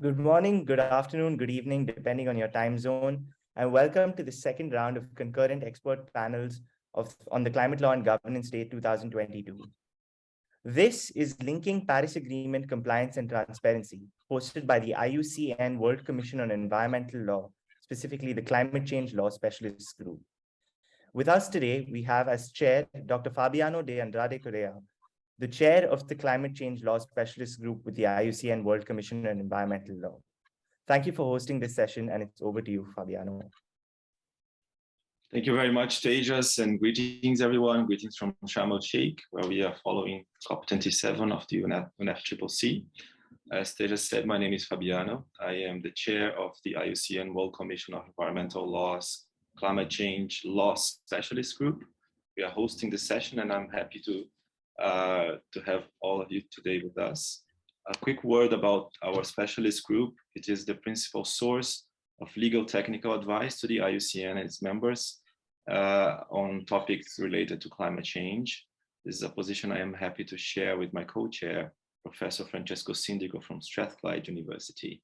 Good morning, good afternoon, good evening, depending on your time zone, and welcome to the second round of concurrent expert panels on the Climate Law and Governance Day 2022. This is Linking Paris Agreement Compliance and Transparency, hosted by the IUCN World Commission on Environmental Law, specifically the Climate Change Law Specialists Group. With us today, we have as chair, Dr. Fabiano de Andrade Correa, the chair of the Climate Change Law Specialist Group with the IUCN World Commission on Environmental Law. Thank you for hosting this session, and it's over to you, Fabiano. Thank you very much, Tejas, and greetings, everyone. Greetings from Sharm El Sheikh, where we are following COP27 of the UNFCCC. As Tejas said, my name is Fabiano. I am the chair of the IUCN World Commission of Environmental Law's Climate Change Law Specialist Group. We are hosting this session, and I'm happy to have all of you today with us. A quick word about our specialist group. It is the principal source of legal technical advice to the IUCN and its members on topics related to climate change. This is a position I am happy to share with my co-chair, Professor Francesco Sindigo from Strathclyde University.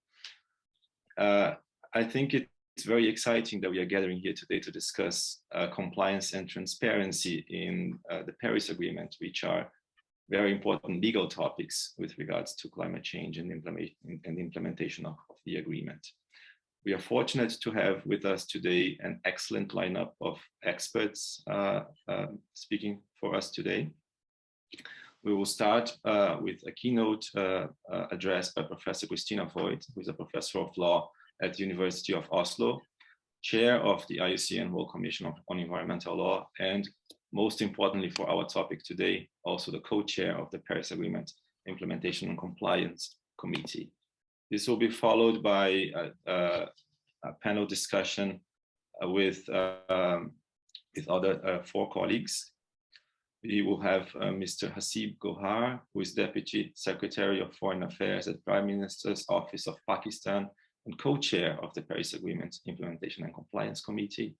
I think it's very exciting that we are gathering here today to discuss compliance and transparency in the Paris Agreement, which are very important legal topics with regards to climate change and the implementation of the agreement. We are fortunate to have with us today an excellent lineup of experts speaking for us today. We will start with a keynote address by Professor Christina Voigt, who is a professor of law at the University of Oslo, chair of the IUCN World Commission on Environmental Law, and most importantly for our topic today, also the co-chair of the Paris Agreement Implementation and Compliance Committee. This will be followed by a panel discussion with other four colleagues. We will have Mr. Hasib Gohar, who is Deputy Secretary of Foreign Affairs at Prime Minister's Office of Pakistan and co-chair of the Paris Agreement Implementation and Compliance Committee.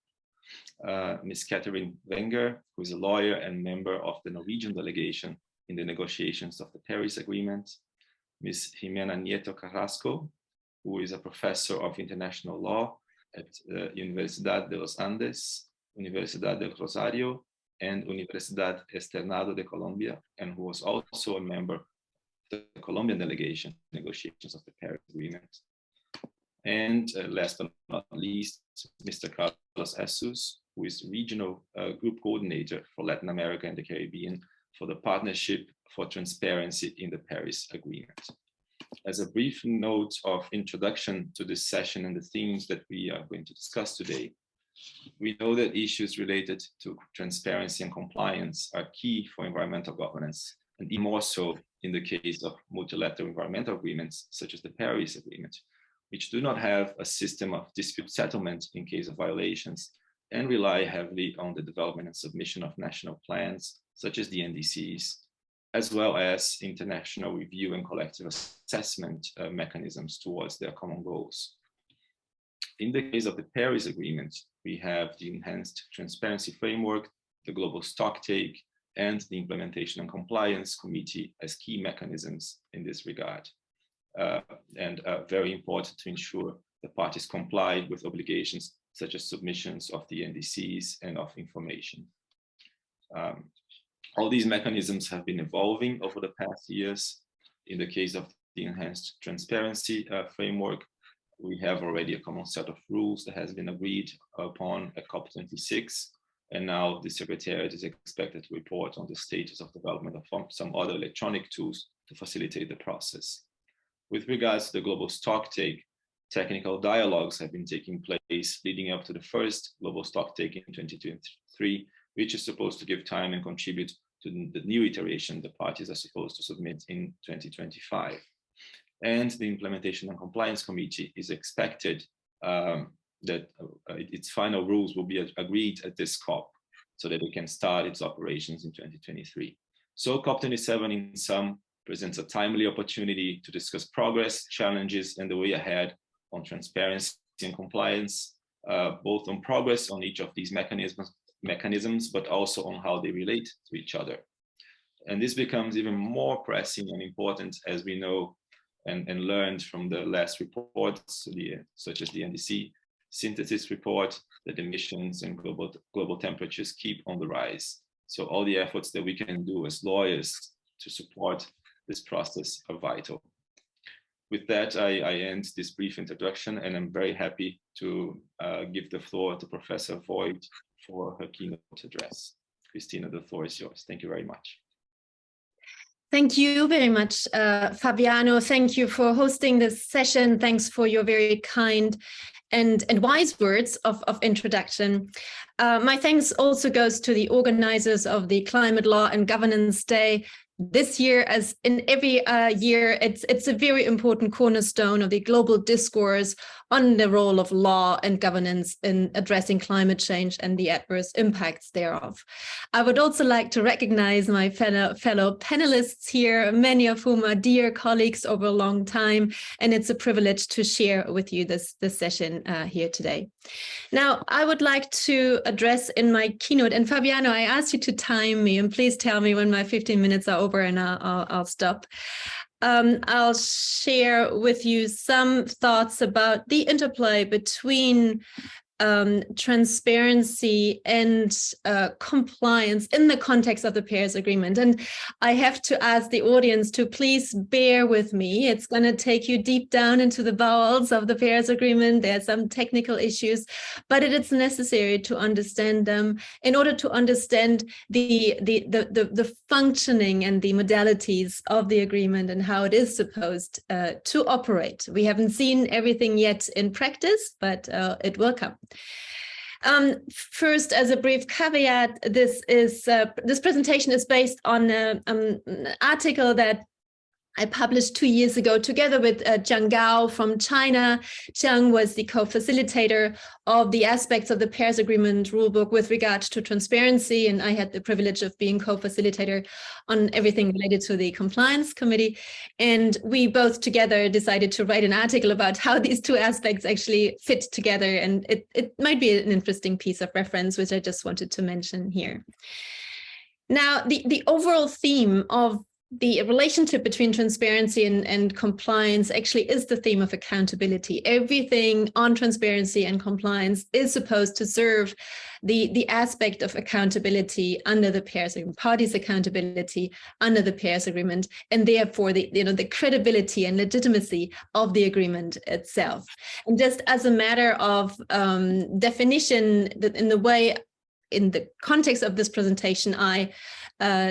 Ms. Catherine Wenger, who is a lawyer and member of the Norwegian delegation in the negotiations of the Paris Agreement. Ms. Jimena Nieto Carrasco, who is a professor of international law at Universidad de los Andes, Universidad del Rosario, and Universidad Externado de Colombia, and who was also a member of the Colombian delegation negotiations of the Paris Agreement. And last but not least, Mr. Carlos Jesus, who is regional group coordinator for Latin America and the Caribbean for the Partnership for Transparency in the Paris Agreement. As a brief note of introduction to this session and the themes that we are going to discuss today, we know that issues related to transparency and compliance are key for environmental governance, and even more so in the case of multilateral environmental agreements, such as the Paris Agreement, which do not have a system of dispute settlement in case of violations and rely heavily on the development and submission of national plans, such as the NDCs, as well as international review and collective assessment mechanisms towards their common goals. In the case of the Paris Agreement, we have the Enhanced Transparency Framework, the Global Stocktake, and the Implementation and Compliance Committee as key mechanisms in this regard. And very important to ensure the parties comply with obligations such as submissions of the NDCs and of information. All these mechanisms have been evolving over the past years. In the case of the Enhanced Transparency Framework, we have already a common set of rules that has been agreed upon at COP26, and now the Secretariat is expected to report on the status of development of some other electronic tools to facilitate the process. With regards to the Global Stocktake, technical dialogues have been taking place leading up to the first Global Stocktake in 2023, which is supposed to give time and contribute to the new iteration the parties are supposed to submit in 2025. And the Implementation and Compliance Committee is expected that its final rules will be agreed at this COP so that it can start its operations in 2023. So COP27 in sum presents a timely opportunity to discuss progress, challenges, and the way ahead on transparency and compliance, both on progress on each of these mechanisms, but also on how they relate to each other. And this becomes even more pressing and important as we know and learned from the last reports, such as the NDC synthesis report, that emissions and global temperatures keep on the rise. So all the efforts that we can do as lawyers to support this process are vital. With that, I end this brief introduction, and I'm very happy to give the floor to Professor Voigt for her keynote address. Christina, the floor is yours. Thank you very much. Thank you very much, Fabiano. Thank you for hosting this session. Thanks for your very kind and wise words of introduction. My thanks also goes to the organizers of the Climate Law and Governance Day. This year, as in every year, it's a very important cornerstone of the global discourse on the role of law and governance in addressing climate change and the adverse impacts thereof. I would also like to recognize my fellow panelists here, many of whom are dear colleagues over a long time, and it's a privilege to share with you this session here today. Now, I would like to address in my keynote, and Fabiano, I asked you to time me, and please tell me when my 15 minutes are over and I'll stop. I'll share with you some thoughts about the interplay between transparency and compliance in the context of the Paris Agreement. And I have to ask the audience to please bear with me. It's going to take you deep down into the bowels of the Paris Agreement. There are some technical issues, but it is necessary to understand them in order to understand the functioning and the modalities of the agreement and how it is supposed to operate. We haven't seen everything yet in practice, but it will come. First, as a brief caveat, this presentation is based on an article that I published 2 years ago together with Zhang Gao from China. Zhang was the co-facilitator of the aspects of the Paris Agreement rulebook with regard to transparency, and I had the privilege of being co-facilitator on everything related to the compliance committee. And we both together decided to write an article about how these two aspects actually fit together, and it might be an interesting piece of reference, which I just wanted to mention here. Now, the overall theme of the relationship between transparency and compliance actually is the theme of accountability. Everything on transparency and compliance is supposed to serve the aspect of accountability under the Paris Agreement, parties' accountability under the Paris Agreement, and therefore the credibility and legitimacy of the agreement itself. And just as a matter of definition, in the context of this presentation, I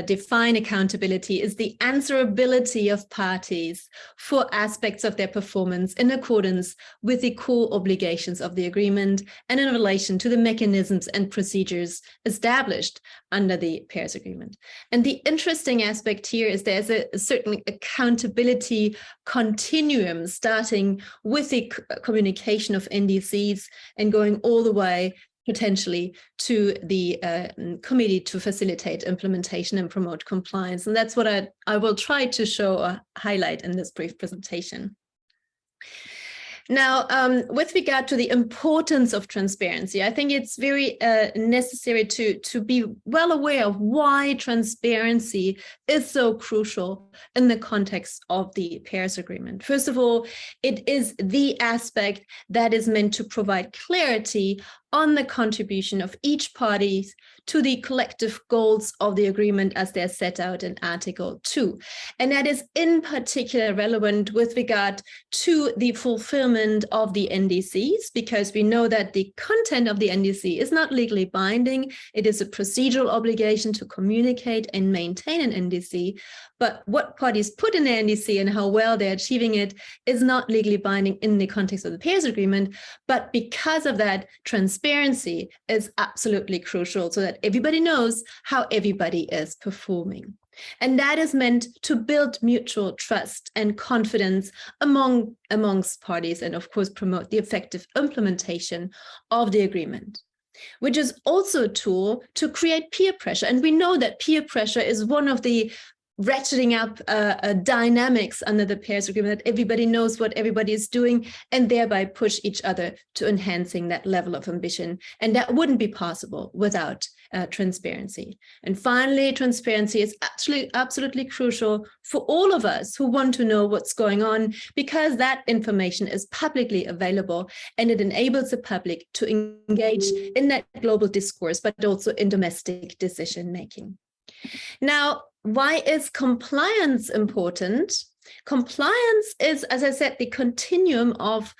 define accountability is the answerability of parties for aspects of their performance in accordance with the core obligations of the agreement and in relation to the mechanisms and procedures established under the Paris Agreement. And the interesting aspect here is there's a certain accountability continuum starting with the communication of NDCs and going all the way potentially to the committee to facilitate implementation and promote compliance. And that's what I will try to show or highlight in this brief presentation. Now, with regard to the importance of transparency, I think it's very necessary to be well aware of why transparency is so crucial in the context of the Paris Agreement. First of all, it is the aspect that is meant to provide clarity on the contribution of each party to the collective goals of the agreement as they're set out in Article 2. And that is in particular relevant with regard to the fulfillment of the NDCs, because we know that the content of the NDC is not legally binding. It is a procedural obligation to communicate and maintain an NDC, but what parties put in the NDC and how well they're achieving it is not legally binding in the context of the Paris Agreement. But because of that, transparency is absolutely crucial so that everybody knows how everybody is performing. And that is meant to build mutual trust and confidence amongst parties and, of course, promote the effective implementation of the agreement, which is also a tool to create peer pressure. And we know that peer pressure is one of the ratcheting up dynamics under the Paris Agreement, that everybody knows what everybody is doing, and thereby push each other to enhancing that level of ambition. And that wouldn't be possible without transparency. And finally, transparency is absolutely crucial for all of us who want to know what's going on, because that information is publicly available and it enables the public to engage in that global discourse, but also in domestic decision making. Now, why is compliance important? Compliance is, as I said, the continuum of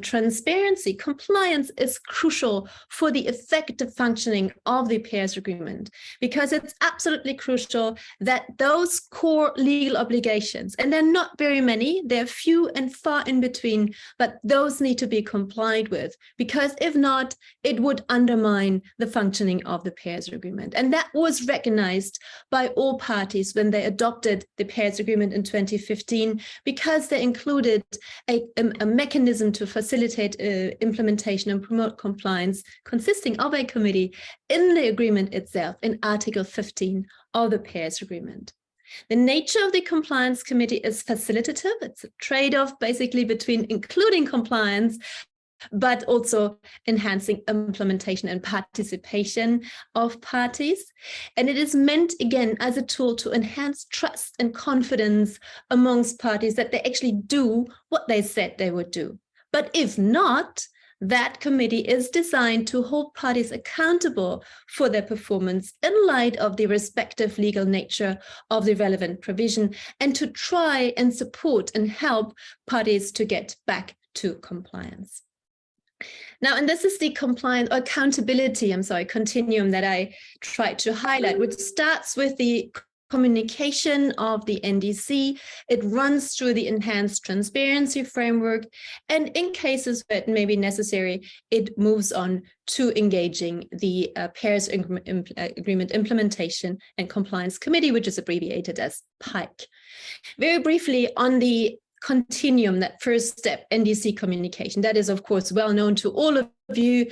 transparency. Compliance is crucial for the effective functioning of the Paris Agreement, because it's absolutely crucial that those core legal obligations, and they're not very many, they're few and far in between, but those need to be complied with, because if not, it would undermine the functioning of the Paris Agreement. And that was recognized by all parties when they adopted the Paris Agreement in 2015, because they included a mechanism to facilitate implementation and promote compliance, consisting of a committee in the agreement itself, in Article 15 of the Paris Agreement. The nature of the compliance committee is facilitative. It's a trade-off basically between including compliance but also enhancing implementation and participation of parties. And it is meant, again, as a tool to enhance trust and confidence amongst parties that they actually do what they said they would do. But if not, that committee is designed to hold parties accountable for their performance in light of the respective legal nature of the relevant provision, and to try and support and help parties to get back to compliance. Now, and this is the compliance or accountability, continuum that I tried to highlight, which starts with the communication of the NDC. It runs through the enhanced transparency framework, and in cases where it may be necessary, it moves on to engaging the Paris Agreement Implementation and Compliance Committee, which is abbreviated as PAICC. Very briefly on the continuum, that first step, NDC communication, that is, of course, well known to all of you.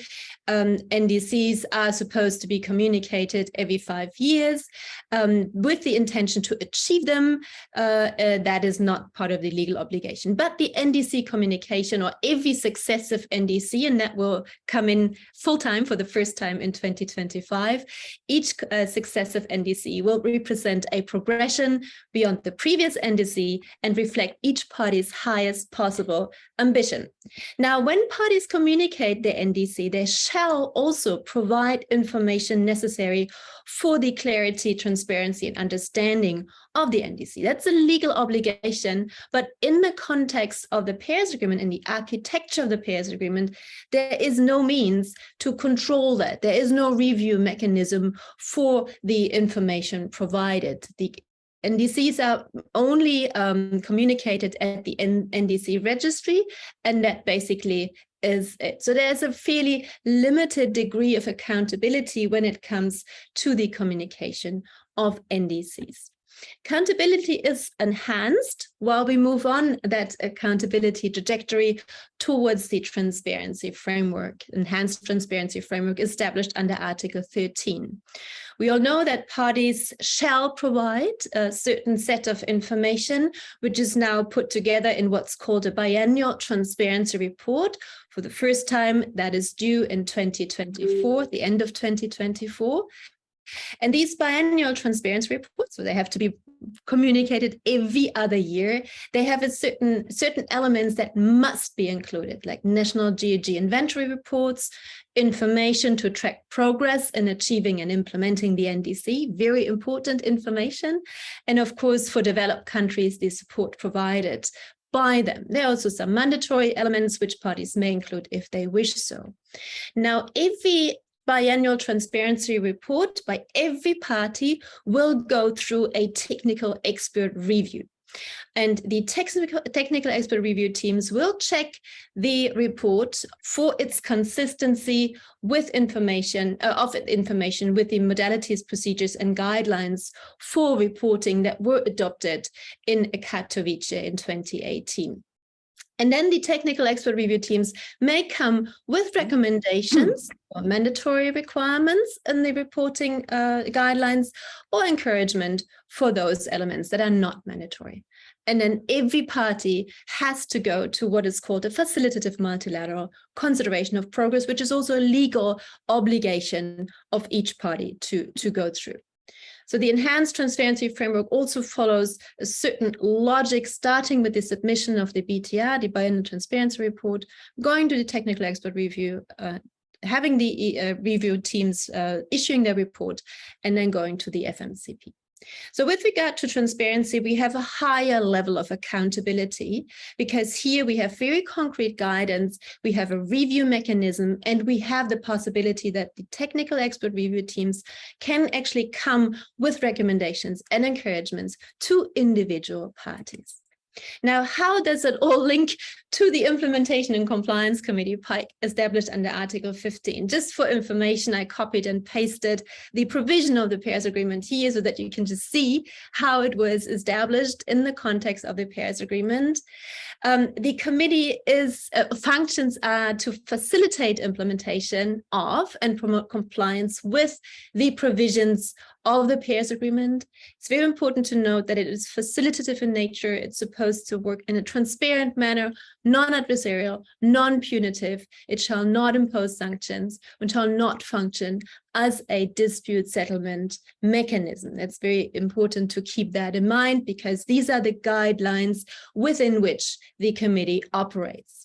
NDCs are supposed to be communicated every 5 years with the intention to achieve them. That is not part of the legal obligation. But the NDC communication, or every successive NDC, and that will come in full-time for the first time in 2025, each successive NDC will represent a progression beyond the previous NDC and reflect each party's highest possible ambition. Now, when parties communicate their NDC, they shall also provide information necessary for the clarity, transparency, and understanding of the NDC. That's a legal obligation, but in the context of the Paris Agreement, in the architecture of the Paris Agreement, there is no means to control that. There is no review mechanism for the information provided. The NDCs are only communicated at the NDC registry, and that basically is it. So there's a fairly limited degree of accountability when it comes to the communication of NDCs. Accountability is enhanced while we move on that accountability trajectory towards the transparency framework, enhanced transparency framework established under Article 13. We all know that parties shall provide a certain set of information, which is now put together in what's called a biennial transparency report. For the first time, that is due in 2024, the end of 2024. And these biannual transparency reports, so they have to be communicated every other year. They have a certain elements that must be included, like national GHG inventory reports, information to track progress in achieving and implementing the NDC, very important information. And of course, for developed countries, the support provided by them. There are also some mandatory elements which parties may include if they wish so. Now, every biannual transparency report by every party will go through a technical expert review. And the technical expert review teams will check the report for its consistency with information, with the modalities, procedures, and guidelines for reporting that were adopted in Katowice in 2018. And then the technical expert review teams may come with recommendations or mandatory requirements in the reporting guidelines, or encouragement for those elements that are not mandatory. And then every party has to go to what is called a facilitative multilateral consideration of progress, which is also a legal obligation of each party to go through. So the enhanced transparency framework also follows a certain logic, starting with the submission of the BTR, the Biennial Transparency Report, going to the technical expert review, having the review teams issuing their report, and then going to the FMCP. So with regard to transparency, we have a higher level of accountability, because here we have very concrete guidance, we have a review mechanism, and we have the possibility that the technical expert review teams can actually come with recommendations and encouragements to individual parties. Now, how does it all link to the Implementation and Compliance Committee, PAICC, established under Article 15? Just for information, I copied and pasted the provision of the Paris Agreement here so that you can just see how it was established in the context of the Paris Agreement. The committee functions are to facilitate implementation of and promote compliance with the provisions of the Paris Agreement. It's very important to note that it is facilitative in nature. It's supposed to work in a transparent manner, non-adversarial, non-punitive. It shall not impose sanctions and shall not function as a dispute settlement mechanism. It's very important to keep that in mind, because these are the guidelines within which the committee operates.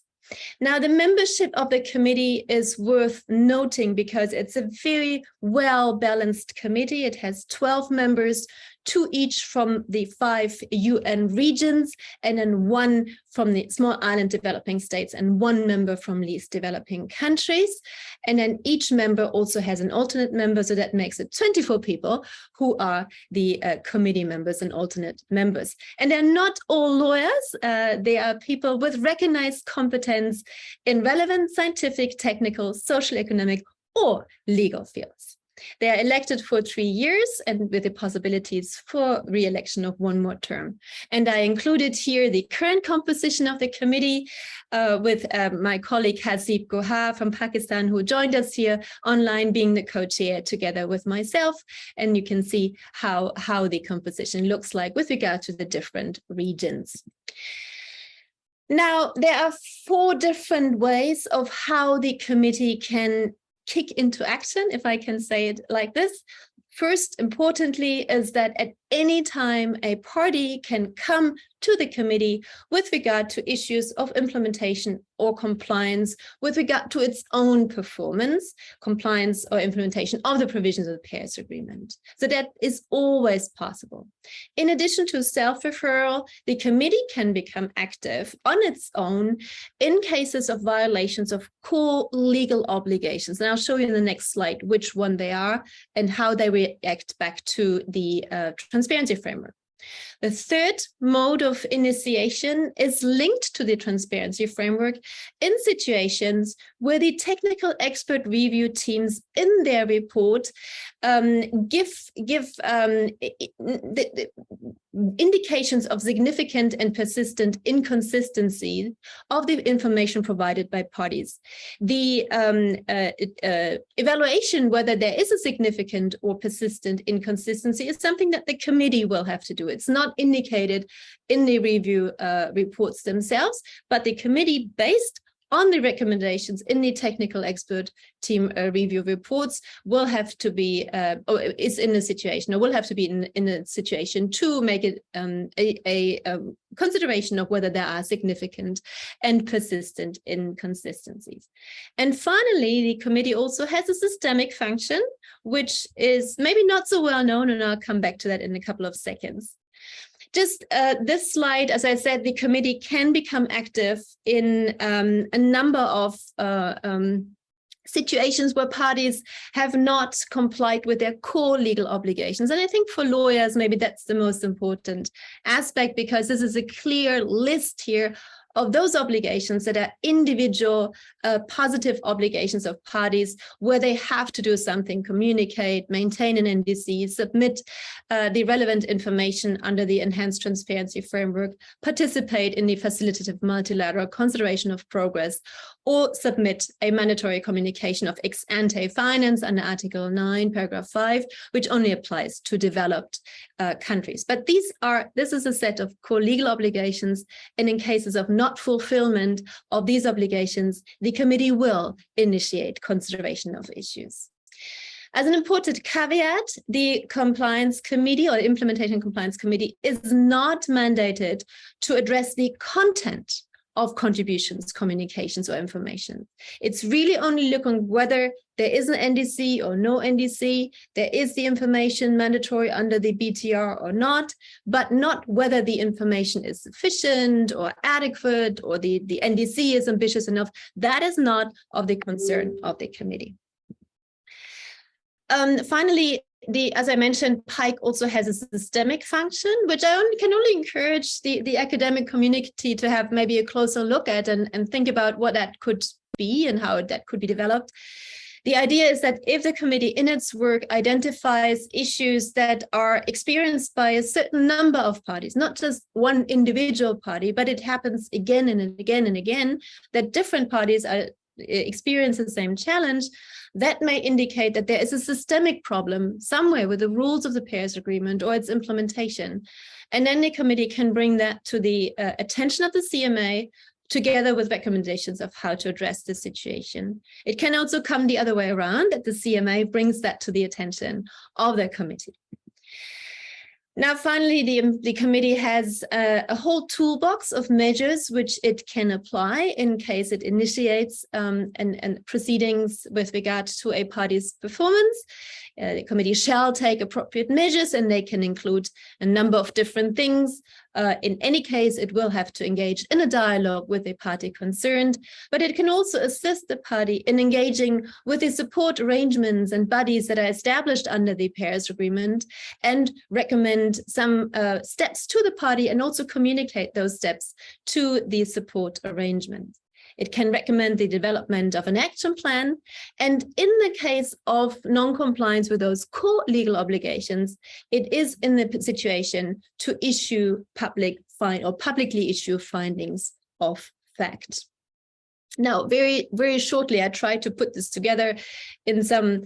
Now, the membership of the committee is worth noting because it's a very well-balanced committee. It has 12 members, 2 each from the 5 UN regions, and then 1 from the small island developing states, and 1 member from least developing countries. And then each member also has an alternate member, so that makes it 24 people who are the committee members and alternate members. And they're not all lawyers. They are people with recognized competence in relevant scientific, technical, social, economic, or legal fields. They are elected for 3 years and with the possibilities for re-election of 1 more term. And I included here the current composition of the committee with my colleague Hasib Gohar from Pakistan, who joined us here online, being the co-chair together with myself. And you can see how the composition looks like with regard to the different regions. Now, there are 4 different ways of how the committee can kick into action, if I can say it like this. First, importantly, is that at any time a party can come to the committee with regard to issues of implementation or compliance with regard to its own performance, compliance or implementation of the provisions of the Paris Agreement. So that is always possible. In addition to self-referral, the committee can become active on its own in cases of violations of core legal obligations. And I'll show you in the next slide which one they are and how they react back to the transparency framework. The third mode of initiation is linked to the transparency framework in situations where the technical expert review teams in their report give indications of significant and persistent inconsistency of the information provided by parties. The evaluation whether there is a significant or persistent inconsistency is something that the committee will have to do. It's not indicated in the review reports themselves, but the committee, based on the recommendations in the technical expert team review reports, will have to be, or is in a situation, or will have to be in a situation to make it a consideration of whether there are significant and persistent inconsistencies. And finally, the committee also has a systemic function, which is maybe not so well known, and I'll come back to that in a couple of seconds. Just this slide, as I said, the committee can become active in a number of situations where parties have not complied with their core legal obligations. And I think for lawyers, maybe that's the most important aspect, because this is a clear list here of those obligations that are individual positive obligations of parties where they have to do something, communicate, maintain an NDC, submit the relevant information under the enhanced transparency framework, participate in the facilitative multilateral consideration of progress, or submit a mandatory communication of ex ante finance under Article 9, paragraph 5, which only applies to developed countries. But this is a set of core legal obligations, and in cases of not fulfillment of these obligations, the committee will initiate consideration of issues. As an important caveat, the Compliance Committee or Implementation Compliance Committee is not mandated to address the content of contributions, communications, or information. It's really only looking whether there is an NDC or no NDC, there is the information mandatory under the BTR or not, but not whether the information is sufficient or adequate or the NDC is ambitious enough. That is not of the concern of the committee. Finally, as I mentioned, PAICC also has a systemic function, which I can only encourage the academic community to have maybe a closer look at and think about what that could be and how that could be developed. The idea is that if the committee in its work identifies issues that are experienced by a certain number of parties, not just one individual party, but it happens again and again and again, that different parties experience the same challenge, that may indicate that there is a systemic problem somewhere with the rules of the Paris Agreement or its implementation. And then the committee can bring that to the attention of the CMA, together with recommendations of how to address the situation. It can also come the other way around, that the CMA brings that to the attention of the committee. Now, finally, the committee has a whole toolbox of measures which it can apply in case it initiates and proceedings with regard to a party's performance. The committee shall take appropriate measures, and they can include a number of different things. In any case, it will have to engage in a dialogue with the party concerned, but it can also assist the party in engaging with the support arrangements and bodies that are established under the Paris Agreement, and recommend some steps to the party and also communicate those steps to the support arrangement. It can recommend the development of an action plan, and in the case of non-compliance with those core legal obligations, it is in the situation to issue publicly issue findings of fact. Now, very, very shortly, I tried to put this together in some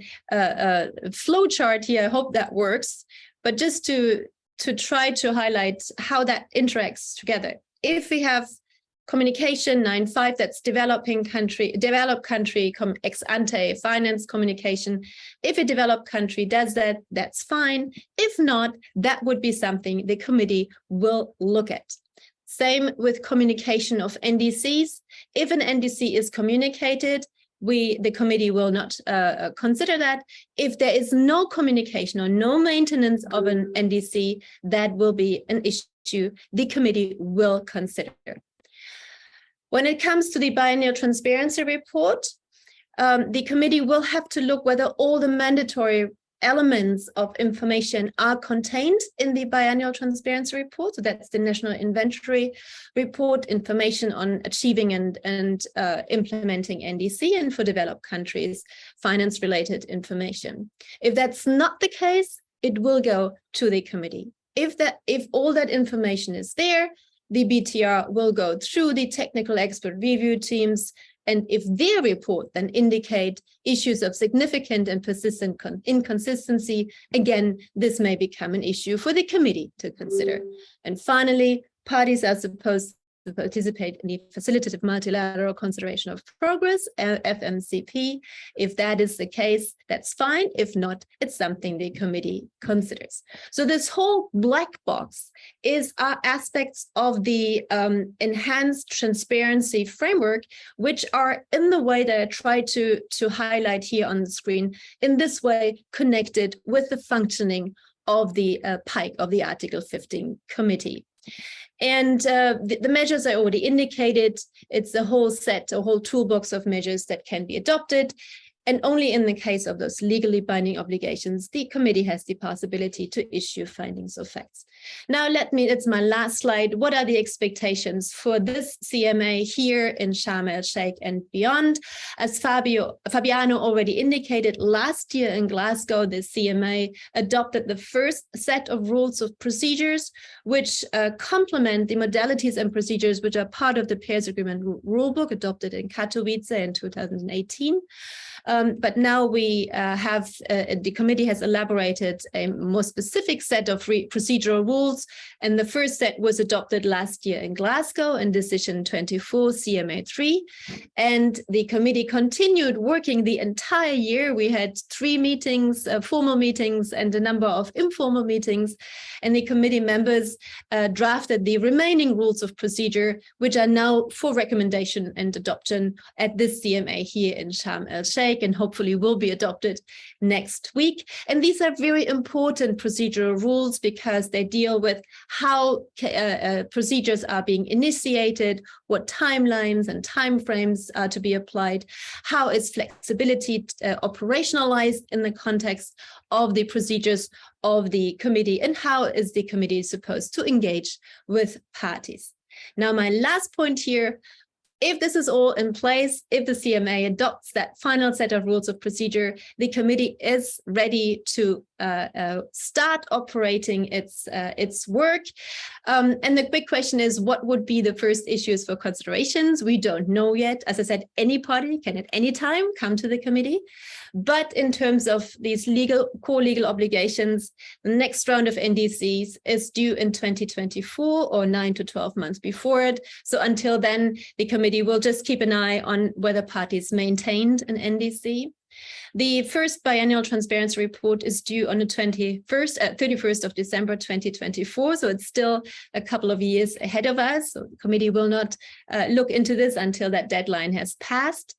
flow chart here. I hope that works, but just to try to highlight how that interacts together. If we have communication 9.5, that's developed country ex ante finance communication. If a developed country does that, that's fine. If not, that would be something the committee will look at. Same with communication of NDCs. If an NDC is communicated, the committee will not consider that. If there is no communication or no maintenance of an NDC, that will be an issue the committee will consider. When it comes to the biennial transparency report, the committee will have to look whether all the mandatory elements of information are contained in the biennial transparency report. So that's the national inventory report, information on achieving and implementing NDC, and for developed countries, finance-related information. If that's not the case, it will go to the committee. If all that information is there, the BTR will go through the technical expert review teams, and if their report then indicate issues of significant and persistent inconsistency, again, this may become an issue for the committee to consider. And finally, parties are supposed to participate in the facilitative multilateral consideration of progress, FMCP. If that is the case, that's fine. If not, it's something the committee considers. So this whole black box are aspects of the enhanced transparency framework, which are in the way that I try to highlight here on the screen, in this way connected with the functioning of the PAICC, of the Article 15 committee. And the measures I already indicated, it's a whole set, a whole toolbox of measures that can be adopted. And only in the case of those legally binding obligations, the committee has the possibility to issue findings of facts. Now, it's my last slide. What are the expectations for this CMA here in Sharm El Sheikh and beyond? As Fabiano already indicated, last year in Glasgow, the CMA adopted the first set of rules of procedures, which complement the modalities and procedures which are part of the Paris Agreement rulebook adopted in Katowice in 2018. But now we the committee has elaborated a more specific set of procedural rules, and the first set was adopted last year in Glasgow in Decision 24 CMA3, and the committee continued working the entire year. We had 3 meetings, formal meetings, and a number of informal meetings, and the committee members drafted the remaining rules of procedure, which are now for recommendation and adoption at this CMA here in Sharm El Sheikh, and hopefully will be adopted next week. And these are very important procedural rules because they deal with how procedures are being initiated, what timelines and timeframes are to be applied, how is flexibility operationalized in the context of the procedures of the committee, and how is the committee supposed to engage with parties. Now, my last point here, if this is all in place, if the CMA adopts that final set of rules of procedure, the committee is ready to start operating its work. And the big question is, what would be the first issues for considerations? We don't know yet. As I said, any party can at any time come to the committee. But in terms of these core legal obligations, the next round of NDCs is due in 2024 or 9 to 12 months before it. So until then, the committee will just keep an eye on whether parties maintained an NDC. The first biennial transparency report is due on the 31st of December 2024, so it's still a couple of years ahead of us. So the committee will not look into this until that deadline has passed.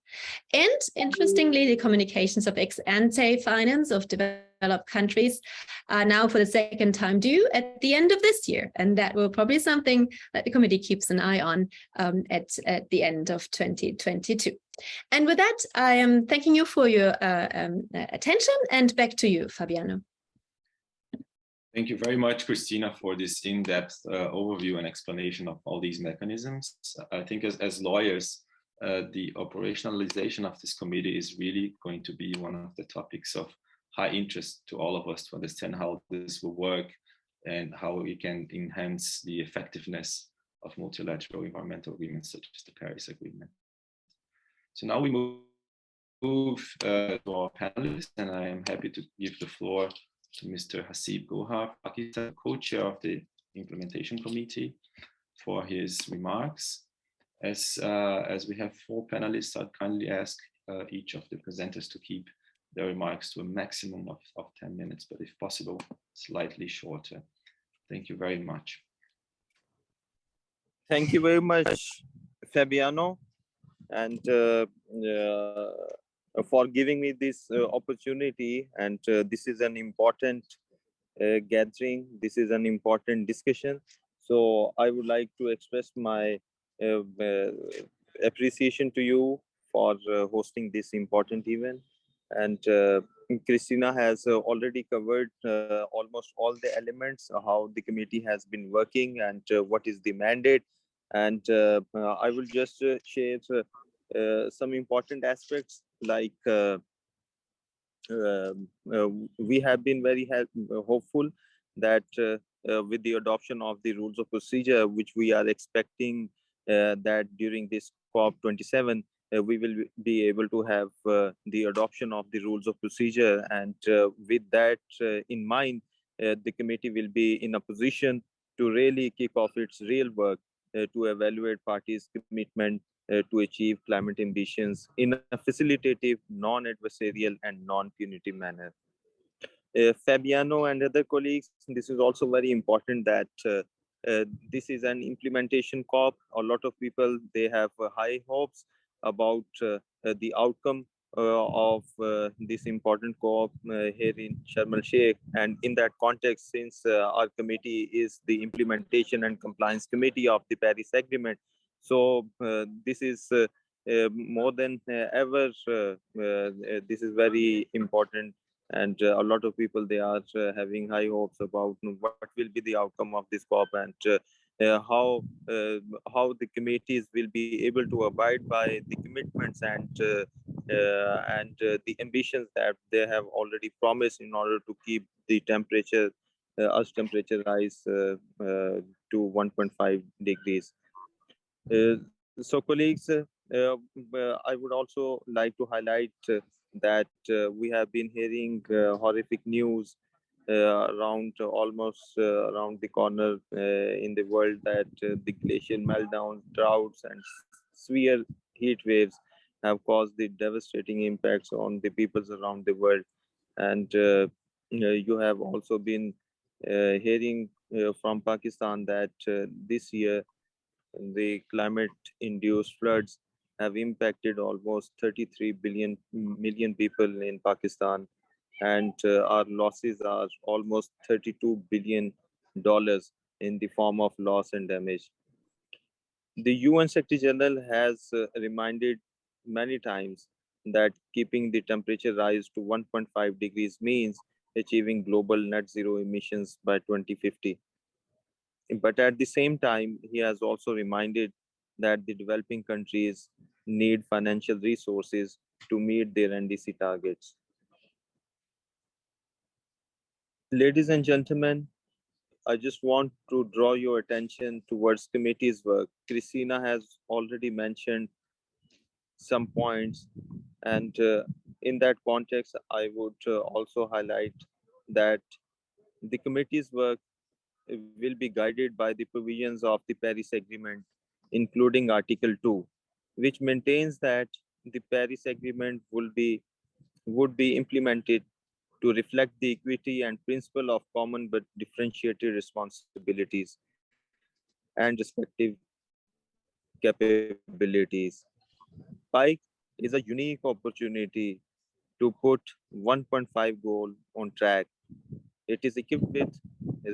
And interestingly, the communications of ex-ante finance of developed countries are now for the second time due at the end of this year. And that will probably be something that the committee keeps an eye on at the end of 2022. And with that, I am thanking you for your attention, and back to you, Fabiano. Thank you very much, Christina, for this in-depth overview and explanation of all these mechanisms. I think as lawyers, the operationalization of this committee is really going to be one of the topics of high interest to all of us to understand how this will work and how we can enhance the effectiveness of multilateral environmental agreements such as the Paris Agreement. So now we move to our panelists, and I am happy to give the floor to Mr. Hasib Gohar, Pakistan, co-chair of the Implementation Committee, for his remarks. As we have 4 panelists, I'd kindly ask each of the presenters to keep their remarks to a maximum of 10 minutes, but if possible, slightly shorter. Thank you very much. Thank you very much, Fabiano, and for giving me this opportunity. And this is an important gathering. This is an important discussion. So I would like to express my appreciation to you for hosting this important event. And Christina has already covered almost all the elements of how the committee has been working and what is the mandate. And I will just share some important aspects, like we have been very hopeful that with the adoption of the rules of procedure, which we are expecting that during this COP27, we will be able to have the adoption of the rules of procedure. And with that in mind, the committee will be in a position to really kick off its real work to evaluate parties' commitment to achieve climate ambitions in a facilitative, non-adversarial and non-punitive manner. Fabiano and other colleagues, this is also very important that this is an implementation COP. A lot of people, they have high hopes about the outcome of this important COP here in Sharm El Sheikh. And in that context, since our committee is the Implementation and Compliance Committee of the Paris Agreement, so this is more than ever, this is very important, and a lot of people, they are having high hopes about what will be the outcome of this COP, and how the committees will be able to abide by the commitments and the ambitions that they have already promised in order to keep the temperature, Earth's temperature rise to 1.5 degrees. So, colleagues, I would also like to highlight that we have been hearing horrific news around almost around the corner in the world, that the glacial meltdowns, droughts, and severe heat waves have caused the devastating impacts on the peoples around the world. And you have also been hearing from Pakistan that this year the climate-induced floods have impacted almost 33 million people in Pakistan, and our losses are almost $32 billion in the form of loss and damage. The UN Secretary General has reminded many times that keeping the temperature rise to 1.5 degrees means achieving global net zero emissions by 2050. But at the same time, he has also reminded that the developing countries need financial resources to meet their NDC targets. Ladies and gentlemen, I just want to draw your attention towards committee's work. Christina has already mentioned some points, and in that context, I would also highlight that the committee's work will be guided by the provisions of the Paris Agreement, including Article 2, which maintains that the Paris Agreement would be implemented to reflect the equity and principle of common but differentiated responsibilities and respective capabilities. PAICC is a unique opportunity to put 1.5 goal on track. It is equipped with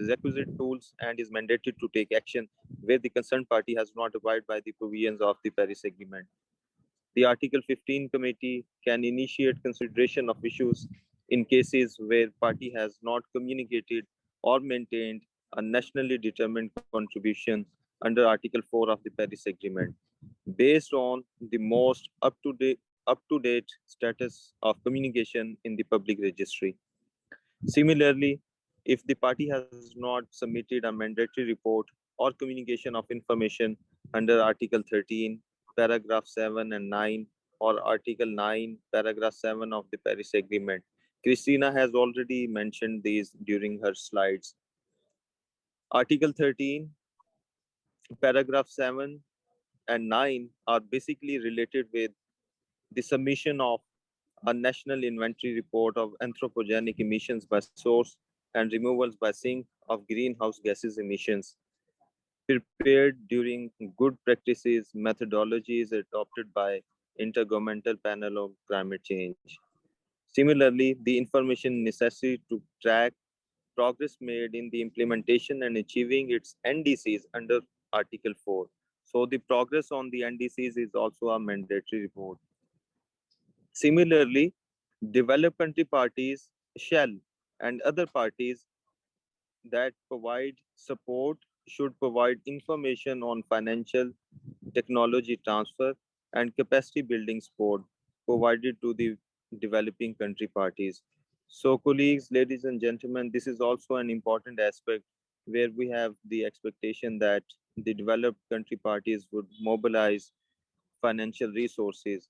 requisite tools and is mandated to take action where the concerned party has not abided by the provisions of the Paris Agreement. The Article 15 committee can initiate consideration of issues in cases where party has not communicated or maintained a nationally determined contribution under Article 4 of the Paris Agreement, based on the most up-to-date status of communication in the public registry. Similarly, if the party has not submitted a mandatory report or communication of information under Article 13, paragraph 7 and 9, or Article 9, paragraph 7 of the Paris Agreement, Christina has already mentioned these during her slides. Article 13, paragraph 7 and 9 are basically related with the submission of a national inventory report of anthropogenic emissions by source and removals by sink of greenhouse gases emissions, prepared during good practices methodologies adopted by Intergovernmental Panel on Climate Change. Similarly, the information necessary to track progress made in the implementation and achieving its NDCs under Article 4. So the progress on the NDCs is also a mandatory report. Similarly, developed country parties, shall, and other parties that provide support should provide information on financial, technology transfer, and capacity building support provided to the developing country parties. So, colleagues, ladies and gentlemen, this is also an important aspect where we have the expectation that the developed country parties would mobilize financial resources.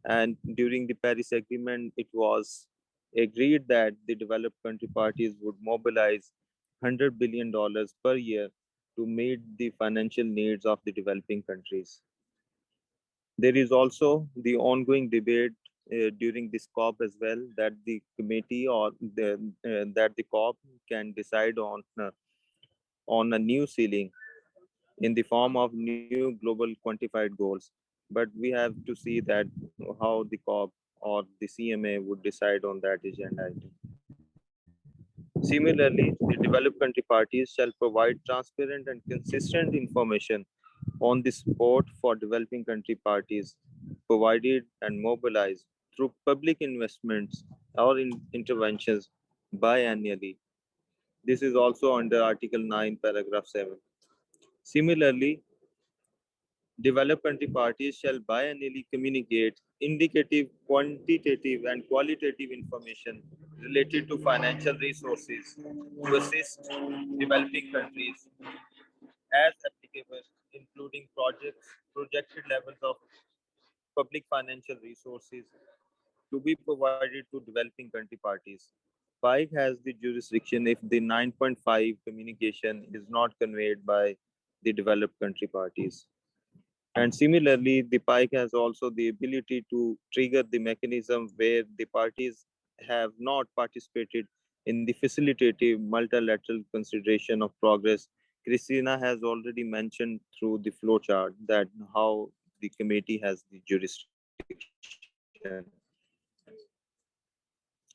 And during the Paris Agreement, it was agreed that the developed country parties would mobilize $100 billion per year to meet the financial needs of the developing countries. There is also the ongoing debate during this COP as well, that the committee or that the COP can decide on a new ceiling in the form of new global quantified goals. But we have to see that how the COP or the CMA would decide on that agenda item. Similarly, the developed country parties shall provide transparent and consistent information on the support for developing country parties provided and mobilized through public investments or interventions biannually. This is also under Article 9, Paragraph 7. Similarly, developed country parties shall biannually communicate indicative, quantitative, and qualitative information related to financial resources to assist developing countries as applicable, including projected levels of public financial resources to be provided to developing country parties. PAICC has the jurisdiction if the 9.5 communication is not conveyed by the developed country parties. And similarly, the PAICC has also the ability to trigger the mechanism where the parties have not participated in the facilitative multilateral consideration of progress. Christina has already mentioned through the flowchart that how the committee has the jurisdiction.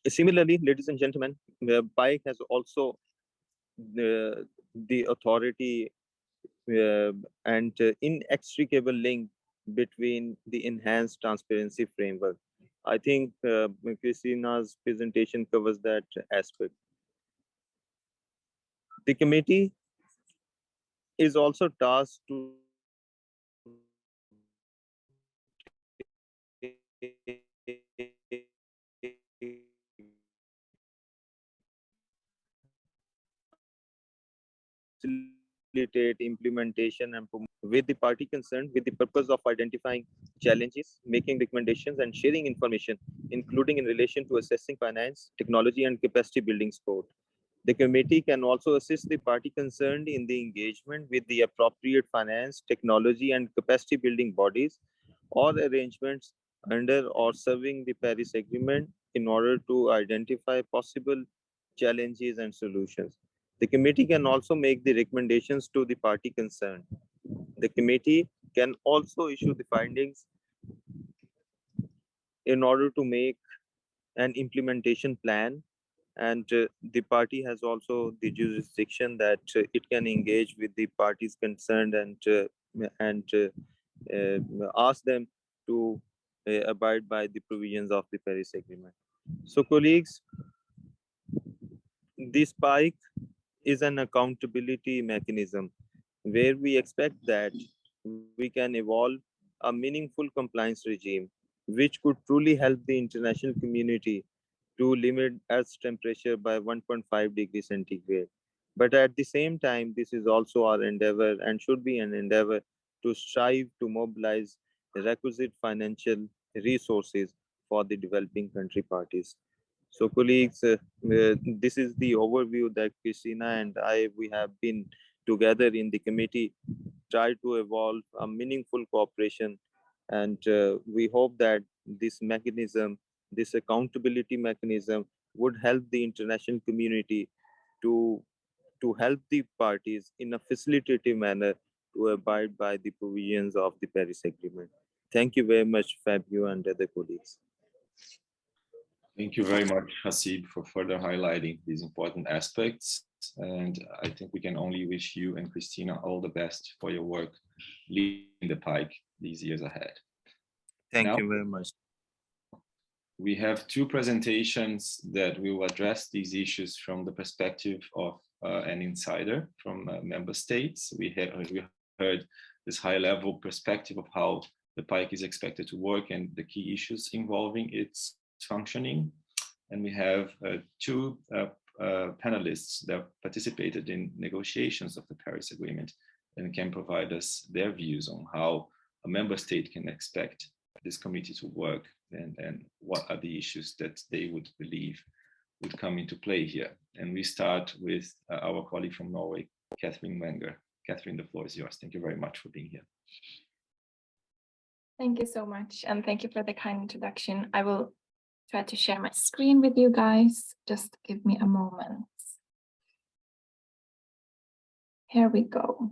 Similarly, ladies and gentlemen, PAICC has also the authority and inextricable link between the enhanced transparency framework. I think Christina's presentation covers that aspect. The committee is also tasked to facilitate implementation and with the party concerned with the purpose of identifying challenges, making recommendations, and sharing information, including in relation to assessing finance, technology, and capacity building support. The committee can also assist the party concerned in the engagement with the appropriate finance, technology, and capacity building bodies or arrangements under or serving the Paris Agreement in order to identify possible challenges and solutions. The committee can also make the recommendations to the party concerned. The committee can also issue the findings in order to make an implementation plan, and the party has also the jurisdiction that it can engage with the parties concerned and ask them to abide by the provisions of the Paris Agreement. So, colleagues, this PAICC is an accountability mechanism where we expect that we can evolve a meaningful compliance regime which could truly help the international community to limit Earth's temperature by 1.5 degrees centigrade. But at the same time, this is also our endeavor and should be an endeavor to strive to mobilize the requisite financial resources for the developing country parties. So, colleagues, this is the overview that Christina and we have been together in the committee, try to evolve a meaningful cooperation. And we hope that this mechanism, this accountability mechanism, would help the international community to help the parties in a facilitative manner to abide by the provisions of the Paris Agreement. Thank you very much, Fabio and other colleagues. Thank you very much, Hasib, for further highlighting these important aspects. And I think we can only wish you and Christina all the best for your work leading the PAICC these years ahead. Thank you very much. We have two presentations that will address these issues from the perspective of an insider from member states. We heard this high-level perspective of how the PAICC is expected to work and the key issues involving its functioning. And we have two panelists that participated in negotiations of the Paris Agreement and can provide us their views on how a member state can expect this committee to work and what are the issues that they would believe would come into play here. And we start with our colleague from Norway, Catherine Wenger. Catherine, the floor is yours. Thank you very much for being here. Thank you so much. And thank you for the kind introduction. I will try to share my screen with you guys. Just give me a moment. Here we go.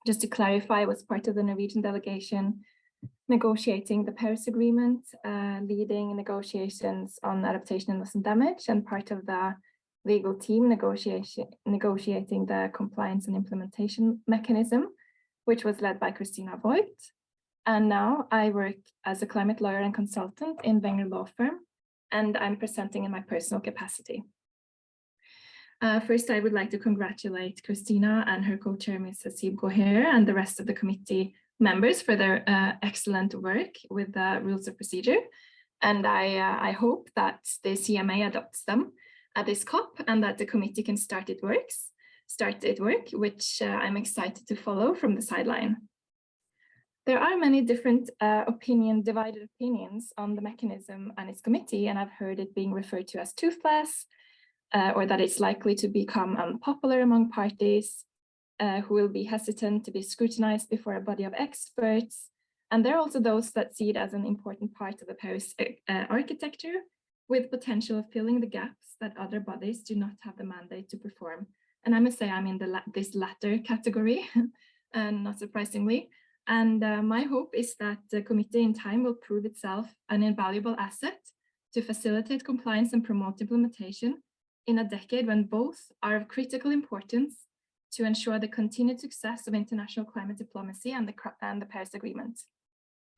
Just to clarify, I was part of the Norwegian delegation negotiating the Paris Agreement, leading negotiations on adaptation and loss and damage, and part of the legal team negotiating the compliance and implementation mechanism, which was led by Christina Voigt. And now I work as a climate lawyer and consultant in Enviro Law firm, and I'm presenting in my personal capacity. First, I would like to congratulate Christina and her co-chair, Ms. Hasib Goher, and the rest of the committee members for their excellent work with the rules of procedure. And I hope that the CMA adopts them at this COP and that the committee can start its work, which I'm excited to follow from the sideline. There are many different divided opinions on the mechanism and its committee, and I've heard it being referred to as toothless, or that it's likely to become unpopular among parties who will be hesitant to be scrutinized before a body of experts. And there are also those that see it as an important part of the Paris architecture, with potential of filling the gaps that other bodies do not have the mandate to perform. And I must say I'm in this latter category, and not surprisingly. And my hope is that the committee in time will prove itself an invaluable asset to facilitate compliance and promote implementation in a decade when both are of critical importance to ensure the continued success of international climate diplomacy and the Paris Agreement.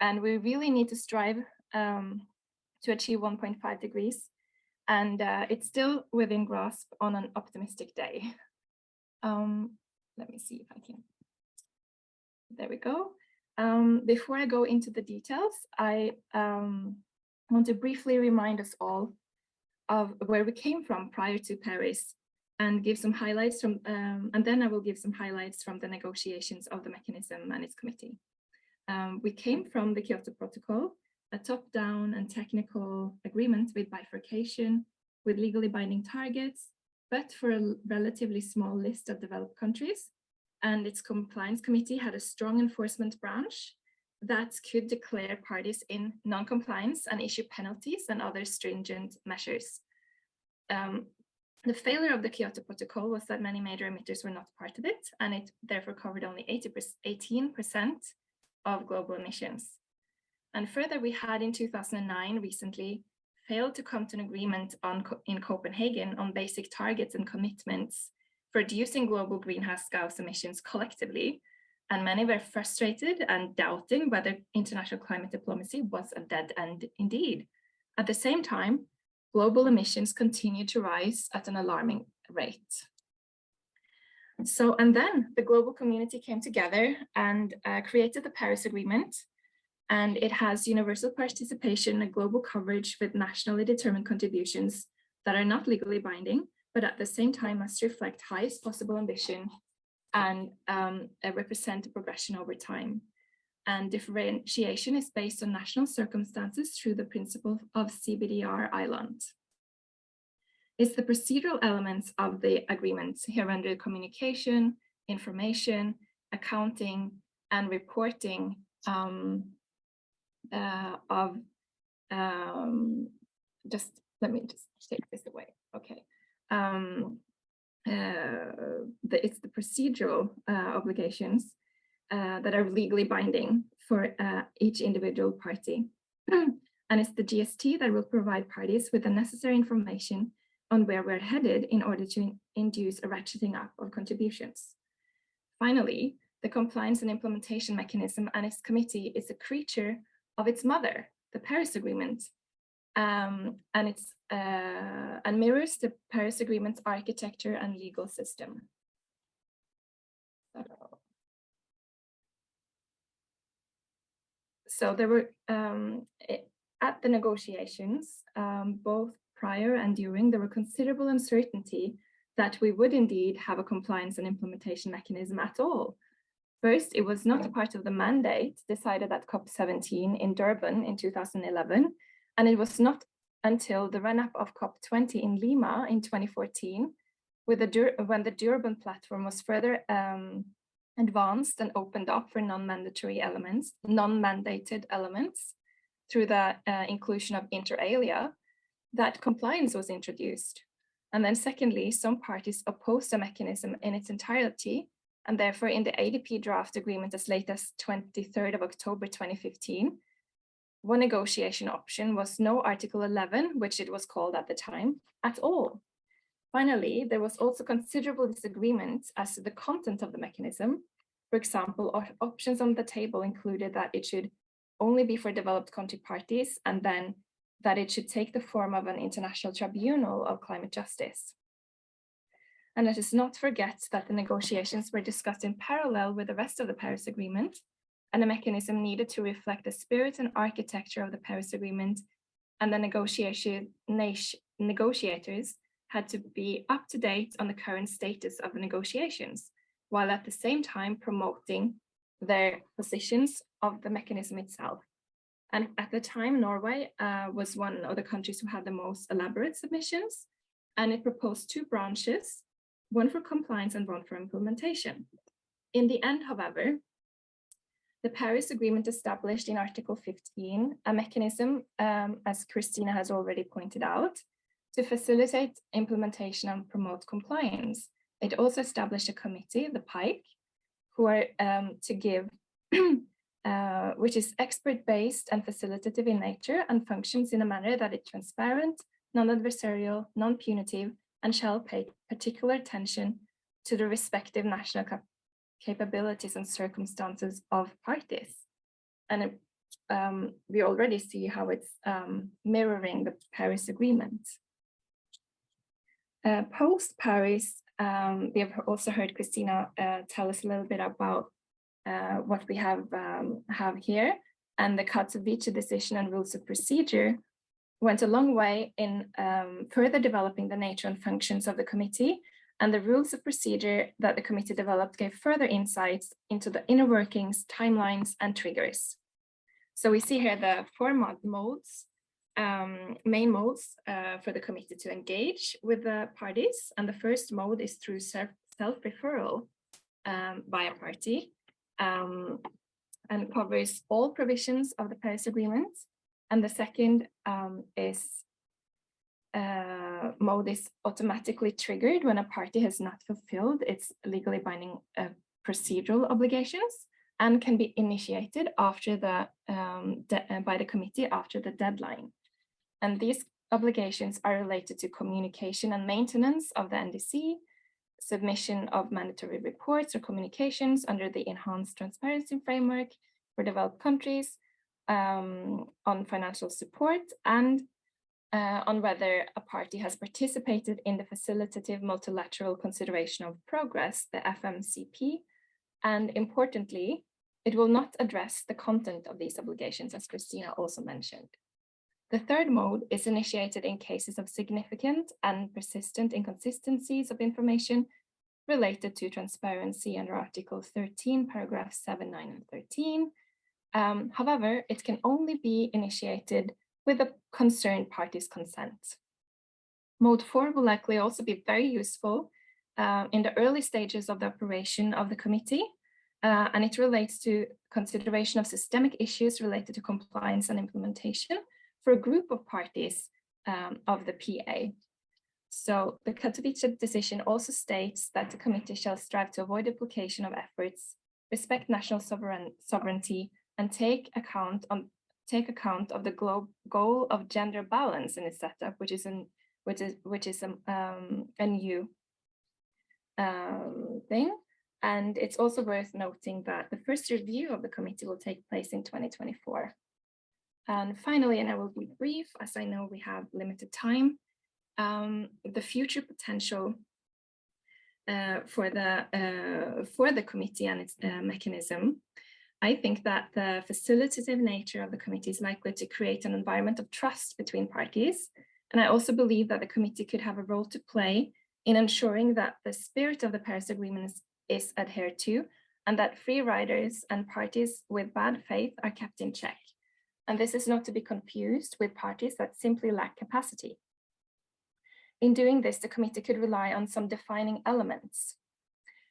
And we really need to strive to achieve 1.5 degrees, and it's still within grasp on an optimistic day. Let me see if I can. There we go. Before I go into the details, I want to briefly remind us all of where we came from prior to Paris, and give some highlights from, and then I will give some highlights from the negotiations of the mechanism and its committee. We came from the Kyoto Protocol, a top-down and technical agreement with bifurcation, with legally binding targets, but for a relatively small list of developed countries. And its compliance committee had a strong enforcement branch that could declare parties in non-compliance and issue penalties and other stringent measures. The failure of the Kyoto Protocol was that many major emitters were not part of it, and it therefore covered only 18% of global emissions. And further, we had in 2009 recently failed to come to an agreement in Copenhagen on basic targets and commitments for reducing global greenhouse gas emissions collectively, and many were frustrated and doubting whether international climate diplomacy was a dead end indeed. At the same time, global emissions continued to rise at an alarming rate. So, and then the global community came together and created the Paris Agreement, and it has universal participation and global coverage with nationally determined contributions that are not legally binding, but at the same time must reflect highest possible ambition and represent a progression over time. And differentiation is based on national circumstances through the principle of CBDR Island. It's the procedural elements of the agreement here under communication, information, accounting, and reporting just let me just take this away. Okay. It's the procedural obligations that are legally binding for each individual party. And it's the GST that will provide parties with the necessary information on where we're headed in order to induce a ratcheting up of contributions. Finally, the compliance and implementation mechanism and its committee is a creature of its mother, the Paris Agreement, and mirrors the Paris Agreement's architecture and legal system. So there were, at the negotiations, both prior and during, there were considerable uncertainty that we would indeed have a compliance and implementation mechanism at all. First, it was not a part of the mandate decided at COP17 in Durban in 2011, and it was not until the run-up of COP20 in Lima in 2014, when the Durban platform was further advanced and opened up for non-mandated elements through the inclusion of inter alia, that compliance was introduced. And then secondly, some parties opposed the mechanism in its entirety, and therefore in the ADP draft agreement as late as 23rd of October 2015, one negotiation option was no Article 11, which it was called at the time, at all. Finally, there was also considerable disagreement as to the content of the mechanism. For example, options on the table included that it should only be for developed country parties, and then that it should take the form of an international tribunal of climate justice. And let us not forget that the negotiations were discussed in parallel with the rest of the Paris Agreement, and the mechanism needed to reflect the spirit and architecture of the Paris Agreement, and the negotiators had to be up to date on the current status of the negotiations, while at the same time promoting their positions of the mechanism itself. And at the time, Norway was one of the countries who had the most elaborate submissions, and it proposed 2 branches, one for compliance and one for implementation. In the end, however, the Paris Agreement established in Article 15 a mechanism, as Christina has already pointed out, to facilitate implementation and promote compliance. It also established a committee, the PAICC, who are to give, which is expert-based and facilitative in nature and functions in a manner that is transparent, non-adversarial, non-punitive, and shall pay particular attention to the respective national capabilities and circumstances of parties. And we already see how it's mirroring the Paris Agreement. Post-Paris, we have also heard Christina tell us a little bit about what we have here, and the Katowice decision and rules of procedure went a long way in further developing the nature and functions of the committee, and the rules of procedure that the committee developed gave further insights into the inner workings, timelines, and triggers. So we see here the 4 modes, main modes for the committee to engage with the parties. And the first mode is through self-referral by a party, and covers all provisions of the Paris Agreement. And the second mode is automatically triggered when a party has not fulfilled its legally binding procedural obligations, and can be initiated after by the committee after the deadline. And these obligations are related to communication and maintenance of the NDC, submission of mandatory reports or communications under the enhanced transparency framework for developed countries, on financial support, and on whether a party has participated in the facilitative multilateral consideration of progress, the FMCP. And importantly, it will not address the content of these obligations, as Christina also mentioned. The third mode is initiated in cases of significant and persistent inconsistencies of information related to transparency under Article 13, paragraphs 7, 9, and 13. However, it can only be initiated with the concerned party's consent. Mode 4 will likely also be very useful in the early stages of the operation of the committee, and it relates to consideration of systemic issues related to compliance and implementation for a group of parties of the PA. So the Katowice decision also states that the committee shall strive to avoid duplication of efforts, respect national sovereignty, and take account of the goal of gender balance in its setup, which is a new thing. And it's also worth noting that the first review of the committee will take place in 2024. And finally, and I will be brief as I know we have limited time, the future potential for the committee and its mechanism. I think that the facilitative nature of the committee is likely to create an environment of trust between parties. And I also believe that the committee could have a role to play in ensuring that the spirit of the Paris Agreement is adhered to, and that free riders and parties with bad faith are kept in check. And this is not to be confused with parties that simply lack capacity. In doing this, the committee could rely on some defining elements.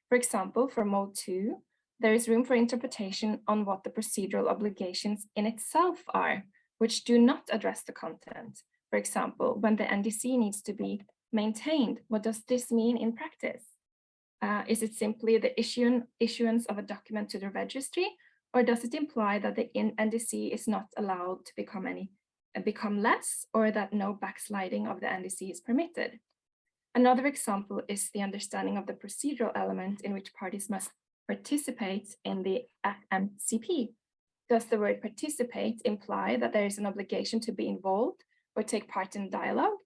For example, for Mode 2, there is room for interpretation on what the procedural obligations in itself are, which do not address the content. For example, when the NDC needs to be maintained, what does this mean in practice? Is it simply the issuance of a document to the registry, or does it imply that the NDC is not allowed to become less, or that no backsliding of the NDC is permitted? Another example is the understanding of the procedural element in which parties must participate in the MCP. Does the word participate imply that there is an obligation to be involved or take part in dialogue,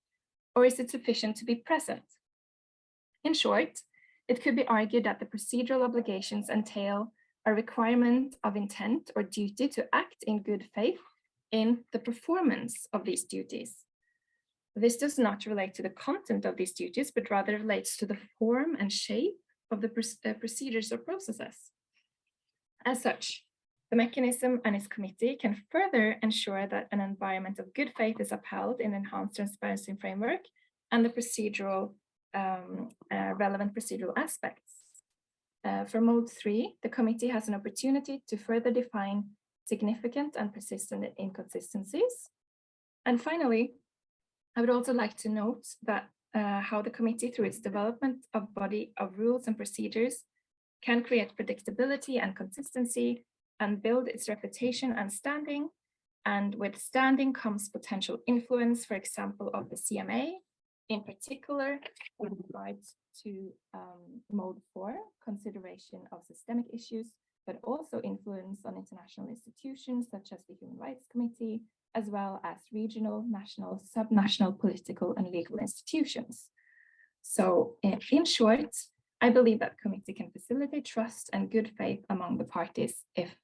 or is it sufficient to be present? In short, it could be argued that the procedural obligations entail a requirement of intent or duty to act in good faith in the performance of these duties. This does not relate to the content of these duties, but rather relates to the form and shape of the procedures or processes. As such, the mechanism and its committee can further ensure that an environment of good faith is upheld in enhanced transparency framework and the procedural relevant procedural aspects. For mode 3, the committee has an opportunity to further define significant and persistent inconsistencies. And finally, I would also like to note that how the committee, through its development of body of rules and procedures, can create predictability and consistency and build its reputation and standing. And with standing comes potential influence, for example, of the CMA, in particular with regards to mode 4, consideration of systemic issues, but also influence on international institutions such as the Human Rights Committee, as well as regional, national, subnational, political, and legal institutions. So in short, I believe that committee can facilitate trust and good faith among the parties if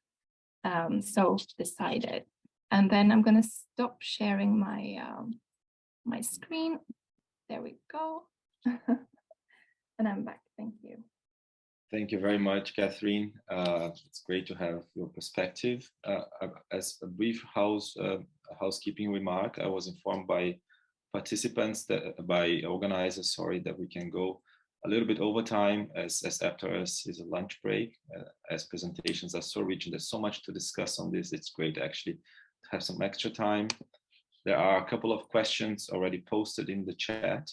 so decided. And then I'm going to stop sharing my my screen. There we go. And I'm back. Thank you. Thank you very much, Catherine. It's great to have your perspective. As a brief housekeeping remark, I was informed by participants, by organizers, that we can go a little bit over time, as after us is a lunch break, as presentations are so rich and there's so much to discuss on this. It's great actually to have some extra time. There are a couple of questions already posted in the chat.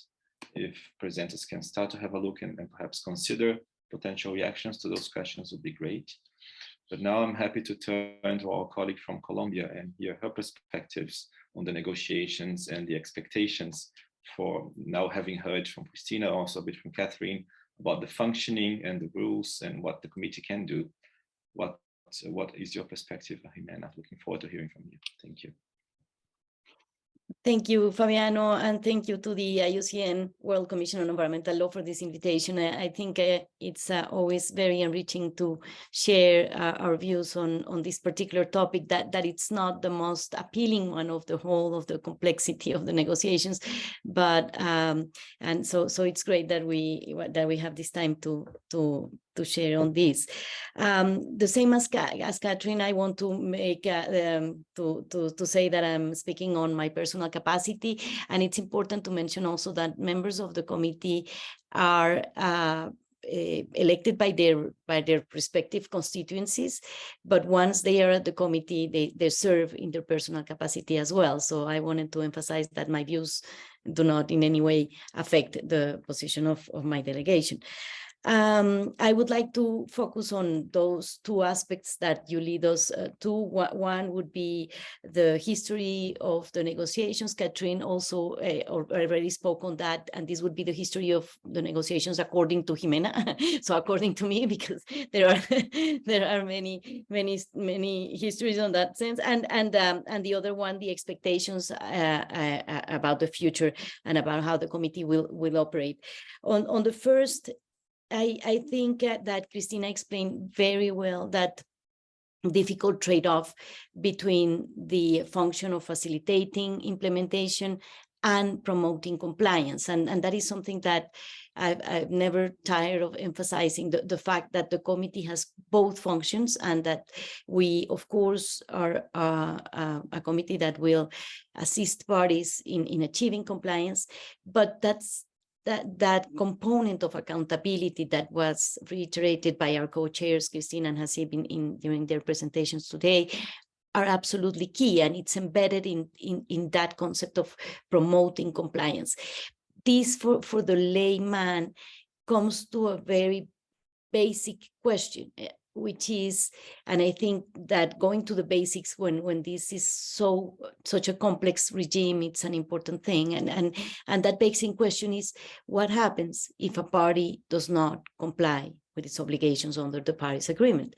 If presenters can start to have a look and perhaps consider potential reactions to those questions would be great. But now I'm happy to turn to our colleague from Colombia and hear her perspectives on the negotiations and the expectations for now, having heard from Christina, also a bit from Catherine, about the functioning and the rules and what the committee can do. What is your perspective, Jimena? Looking forward to hearing from you. Thank you. Thank you, Fabiano, and thank you to the IUCN World Commission on Environmental Law for this invitation. I think it's always very enriching to share our views on this particular topic, that it's not the most appealing one of the whole of the complexity of the negotiations, but and so it's great that we have this time to share on this. The same as Catherine, I want to make to say that I'm speaking on my personal capacity, and it's important to mention also that members of the committee are elected by their respective constituencies, but once they are at the committee, they serve in their personal capacity as well. So I wanted to emphasize that my views do not in any way affect the position of my delegation. I would like to focus on those two aspects that you lead us to. One would be the history of the negotiations. Catherine also already spoke on that, and this would be the history of the negotiations according to Jimena. So according to me, because there are many histories on that sense, and the other one, the expectations about the future and about how the committee will operate. On the first, I think that Christina explained very well that difficult trade-off between the function of facilitating implementation and promoting compliance. And that is something that I've never tired of emphasizing, the fact that the committee has both functions, and that we, of course, are a committee that will assist parties in achieving compliance, but that component of accountability that was reiterated by our co-chairs, Christina and Hasib, during their presentations today, are absolutely key, and it's embedded in that concept of promoting compliance. This, for the layman, comes to a very basic question. which is, and I think that going to the basics when this is such a complex regime, it's an important thing. And that begs in question is what happens if a party does not comply with its obligations under the Paris Agreement.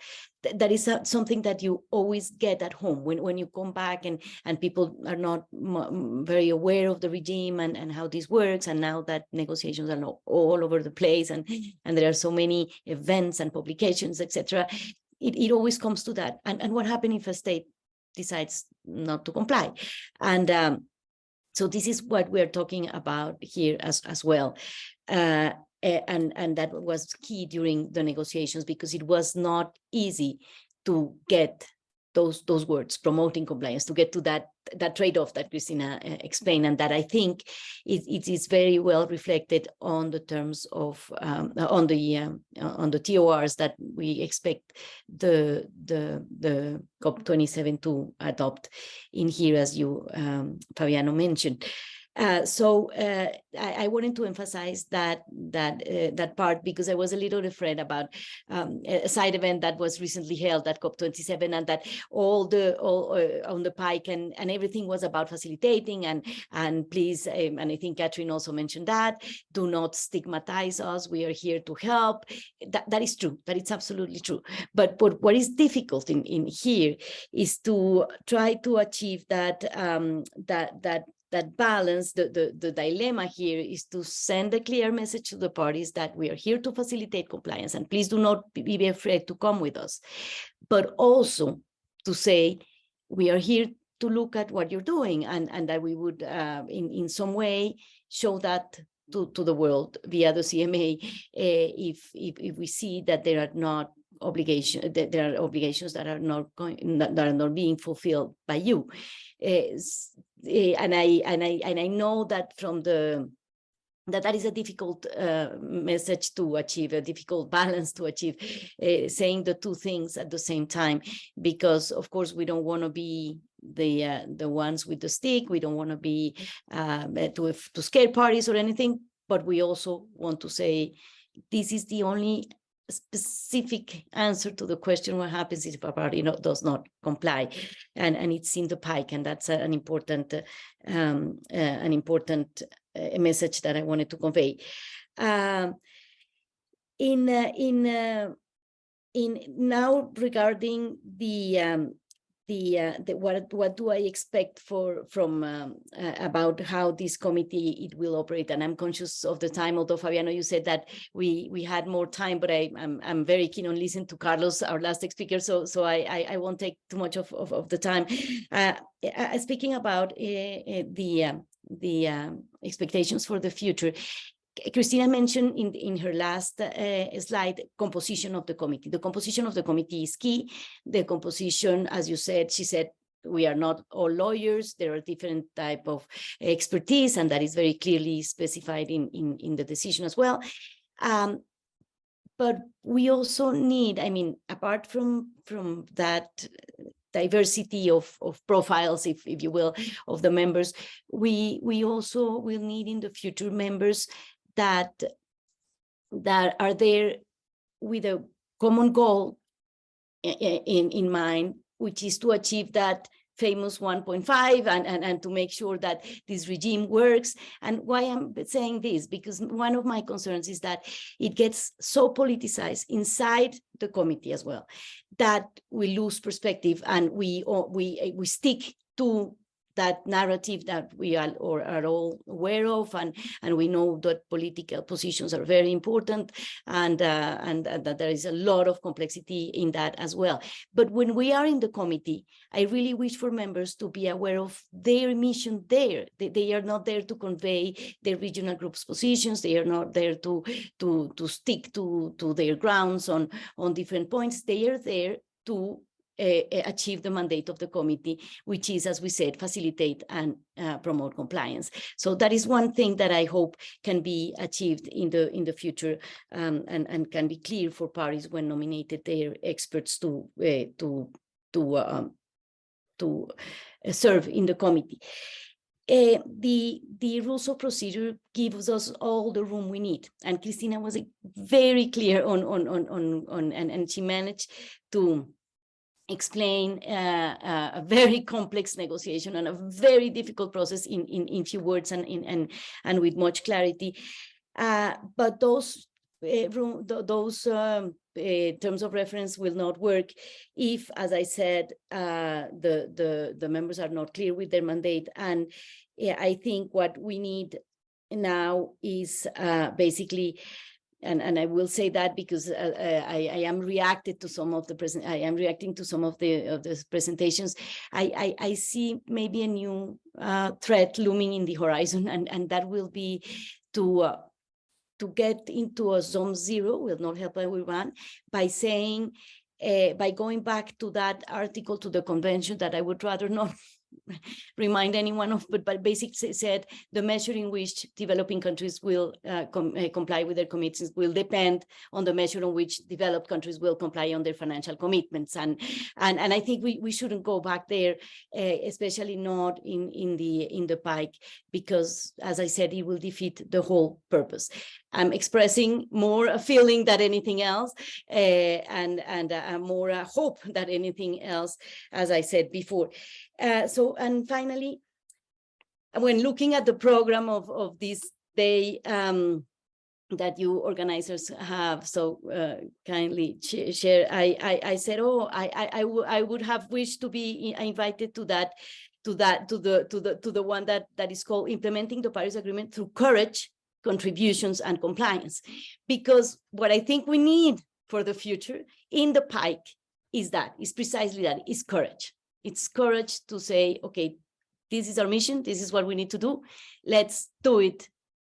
That is something that you always get at home when you come back and people are not very aware of the regime and how this works. And now that negotiations are all over the place and there are so many events and publications, etc., it always comes to that. And what happens if a state decides not to comply? And so this is what we're talking about here as well. And that was key during the negotiations, because it was not easy to get those words, promoting compliance, to get to that trade-off that Christina explained, and that I think it is very well reflected on the terms of on the TORs that we expect the COP27 to adopt in here, as you Fabiano mentioned. So I wanted to emphasize that part, because I was a little afraid about a side event that was recently held at COP27, and that all on the PAICC and everything was about facilitating and please, and I think Catherine also mentioned that, do not stigmatize us. We are here to help. That is true. That it's absolutely true. But what is difficult in here is to try to achieve that balance. The dilemma here is to send a clear message to the parties that we are here to facilitate compliance, and please do not be afraid to come with us, but also to say we are here to look at what you're doing, and that we would in some way show that to the world via the CMA if we see that there are not obligations, that there are obligations that are not being fulfilled by you. And I know that that is a difficult message to achieve, a difficult balance to achieve, saying the two things at the same time, because of course we don't want to be the ones with the stick. We don't want to be to scare parties or anything, but we also want to say this is the only specific answer to the question: what happens if a party does not comply? And it's in the PAICC, and that's an important message that I wanted to convey. In now regarding what do I expect from about how this committee it will operate? And I'm conscious of the time, although Fabiano, you said that we had more time, but I'm very keen on listening to Carlos, our last speaker, so I won't take too much of the time. Speaking about the expectations for the future, Christina mentioned in her last slide, composition of the committee. The composition of the committee is key. The composition, as you said, she said, we are not all lawyers. There are different type of expertise, and that is very clearly specified in the decision as well. But we also need, I mean, apart from that diversity of profiles, if you will, of the members, we also will need in the future members that are there with a common goal in mind, which is to achieve that famous 1.5 and to make sure that this regime works. And why I'm saying this, because one of my concerns is that it gets so politicized inside the committee as well, that we lose perspective and we stick to that narrative that we are all aware of, and we know that political positions are very important, and that there is a lot of complexity in that as well. But when we are in the committee, I really wish for members to be aware of their mission there. They are not there to convey their regional group's positions. They are not there to stick to their grounds on different points. They are there to achieve the mandate of the committee, which is, as we said, facilitate and promote compliance. So that is one thing that I hope can be achieved in the future, and can be clear for parties when nominated their experts to serve in the committee. the rules of procedure gives us all the room we need. And Christina was very clear and she managed to explain a very complex negotiation and a very difficult process in few words and with much clarity. But those terms of reference will not work if, as I said, the members are not clear with their mandate. And I think what we need now is basically, and I will say that because I am reacting to some of the presentations. I see maybe a new threat looming in the horizon, and that will be to get into a zone zero will not help everyone by saying, by going back to that article to the convention that I would rather not remind anyone of, but basically said the measure in which developing countries will comply with their commitments will depend on the measure in which developed countries will comply on their financial commitments. And I think we shouldn't go back there, especially not in the PAICC, because, as I said, it will defeat the whole purpose. I'm expressing more a feeling than anything else, and more hope than anything else, as I said before. And finally, when looking at the program of this day that you organizers have so kindly share, I said, oh, I would have wished to be invited to the one that is called Implementing the Paris Agreement through Courage, Contributions and Compliance, because what I think we need for the future in the PAICC is precisely that, is courage. It's courage to say, okay, this is our mission, this is what we need to do, let's do it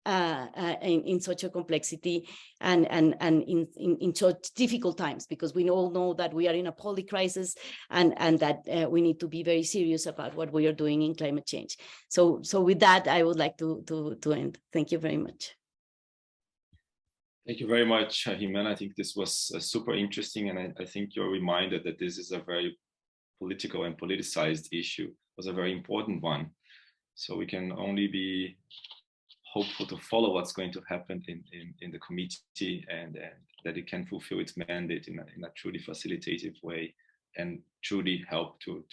in such a complexity and in such difficult times, because we all know that we are in a public crisis and that we need to be very serious about what we are doing in climate change. So with that, I would like to end. Thank you very much. Thank you very much, Jimena. I think this was super interesting, and I think you're reminded that this is a very political and politicized issue. It was a very important one. So we can only be hopeful to follow what's going to happen in the committee, and that it can fulfill its mandate in a truly facilitative way and truly help to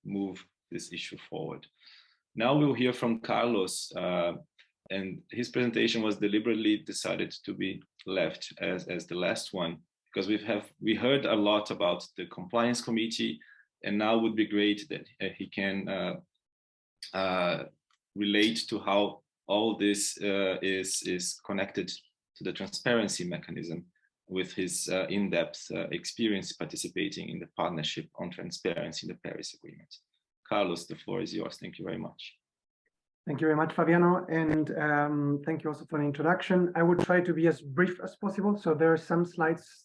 move this issue forward. Now we'll hear from Carlos, and his presentation was deliberately decided to be left as the last one, because we heard a lot about the compliance committee, and now would be great that he can relate to how all this is connected to the transparency mechanism with his in-depth experience participating in the partnership on transparency in the Paris Agreement. Carlos, the floor is yours. Thank you very much. Thank you very much, Fabiano, and thank you also for the introduction. I will try to be as brief as possible. So there are some slides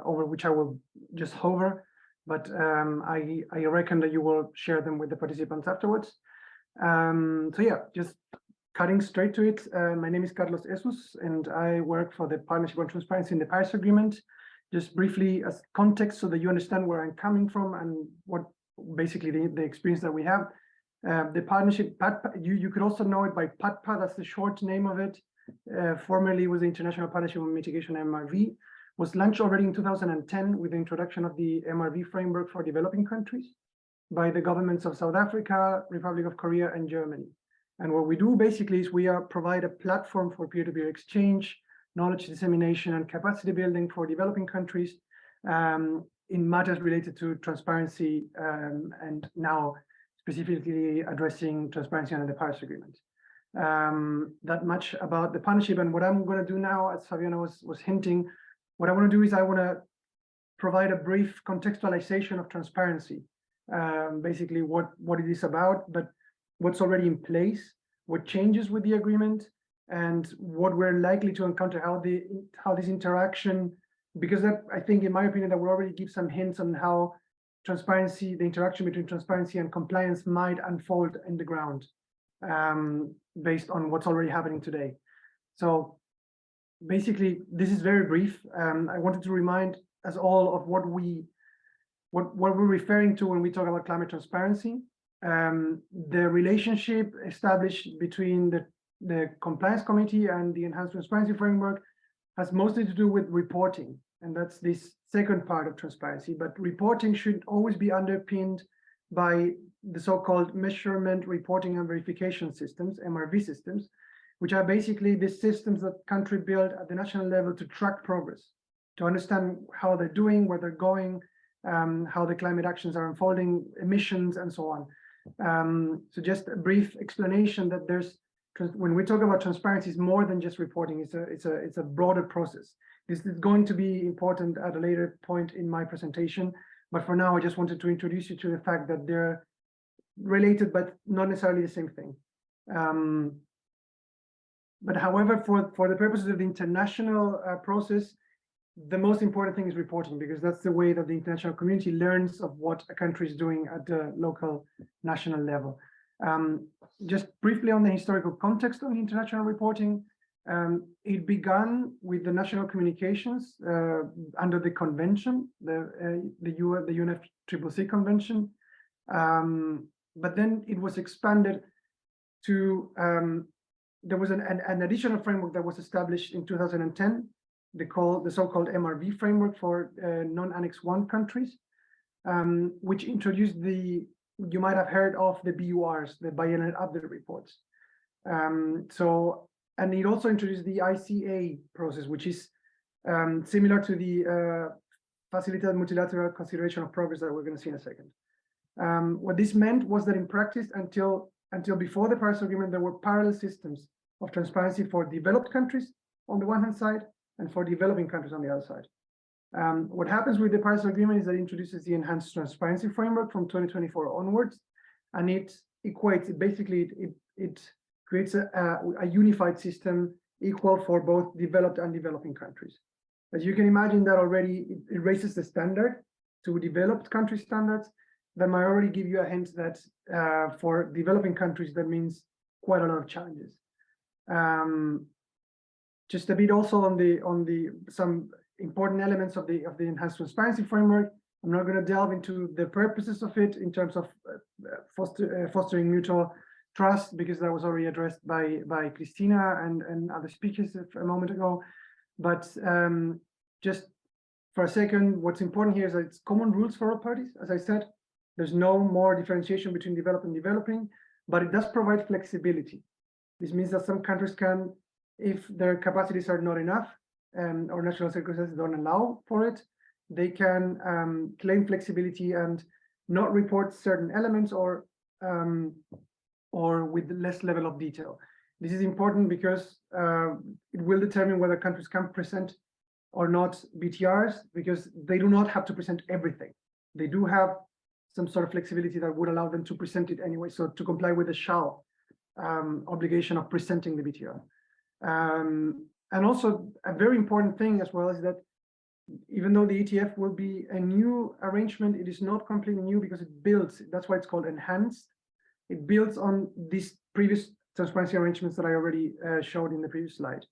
over which I will just hover, but I reckon that you will share them with the participants afterwards. So yeah, just cutting straight to it. My name is Carlos Jesus, and I work for the Partnership on Transparency in the Paris Agreement. Just briefly as context so that you understand where I'm coming from and what basically the experience that we have. The partnership, you could also know it by PATPA, that's the short name of it. Formerly was the International Partnership on Mitigation, MRV, was launched already in 2010 with the introduction of the MRV framework for developing countries by the governments of South Africa, Republic of Korea, and Germany. And what we do basically is we provide a platform for peer-to-peer exchange, knowledge dissemination, and capacity building for developing countries in matters related to transparency and now specifically addressing transparency under the Paris Agreement. That much about the partnership, and what I'm going to do now, as Fabiano was hinting, what I want to do is I want to provide a brief contextualization of transparency, basically what it is about, but what's already in place, what changes with the agreement, and what we're likely to encounter, how this interaction, because that, I think, in my opinion, that will already give some hints on how transparency, the interaction between transparency and compliance might unfold in the ground, based on what's already happening today. So basically, this is very brief. I wanted to remind us all of what we're referring to when we talk about climate transparency. the relationship established between the compliance committee and the enhanced transparency framework has mostly to do with reporting. And that's this second part of transparency. But reporting should always be underpinned by the so-called measurement, reporting, and verification systems, MRV systems, which are basically the systems that country build at the national level to track progress, to understand how they're doing, where they're going, how the climate actions are unfolding, emissions, and so on. So just a brief explanation that when we talk about transparency, it's more than just reporting. It's a broader process. This is going to be important at a later point in my presentation, but for now, I just wanted to introduce you to the fact that they're related, but not necessarily the same thing. But however, for the purposes of the international process, the most important thing is reporting, because that's the way that the international community learns of what a country is doing at the local national level. Just briefly on the historical context of the international reporting, it began with the national communications under the convention, the UNFCCC convention, but then it was expanded to, there was an additional framework that was established in 2010, the so-called MRV framework for non-Annex 1 countries, which introduced you might have heard of the BURs, the biennial update reports. And it also introduced the ICA process, which is similar to the facilitated multilateral consideration of progress that we're going to see in a second. What this meant was that in practice, until before the Paris Agreement, there were parallel systems of transparency for developed countries on the one hand side and for developing countries on the other side. What happens with the Paris Agreement is that it introduces the enhanced transparency framework from 2024 onwards, and it equates, it creates a unified system equal for both developed and developing countries. As you can imagine, that already it raises the standard to developed country standards. That might already give you a hint that for developing countries, that means quite a lot of challenges. Just a bit also on some important elements of the enhanced transparency framework. I'm not going to delve into the purposes of it in terms of fostering mutual trust, because that was already addressed by Christina and other speakers a moment ago. But just for a second, what's important here is that it's common rules for all parties. As I said, there's no more differentiation between developed and developing, but it does provide flexibility. This means that some countries can, if their capacities are not enough or national circumstances don't allow for it, they can claim flexibility and not report certain elements or with less level of detail. This is important because it will determine whether countries can present or not BTRs, because they do not have to present everything. They do have some sort of flexibility that would allow them to present it anyway, so to comply with the shall obligation of presenting the BTR. And also a very important thing as well is that even though the ETF will be a new arrangement, it is not completely new because it builds, that's why it's called enhanced. It builds on these previous transparency arrangements that I already showed in the previous slide.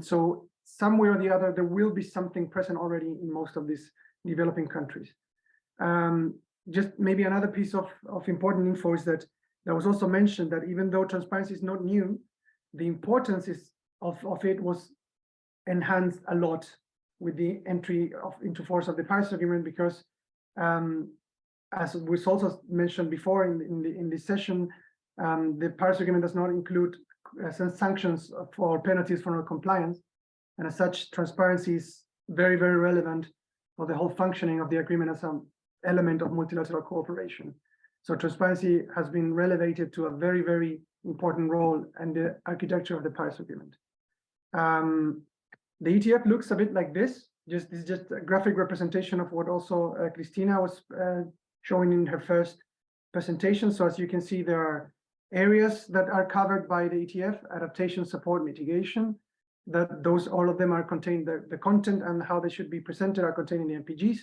So somewhere or the other, there will be something present already in most of these developing countries. Just maybe another piece of important info is that there was also mentioned that even though transparency is not new, the importance of it was enhanced a lot with the entry into force of the Paris Agreement, because as was also mentioned before in this session, the Paris Agreement does not include sanctions for penalties for non-compliance, and as such, transparency is very, very relevant for the whole functioning of the agreement as an element of multilateral cooperation. So transparency has been relegated to a very, very important role in the architecture of the Paris Agreement. The ETF looks a bit like this. This is just a graphic representation of what also Christina was showing in her first presentation. So as you can see, there are areas that are covered by the ETF: adaptation, support, mitigation. All of them are contained, the content and how they should be presented are contained in the MPGs.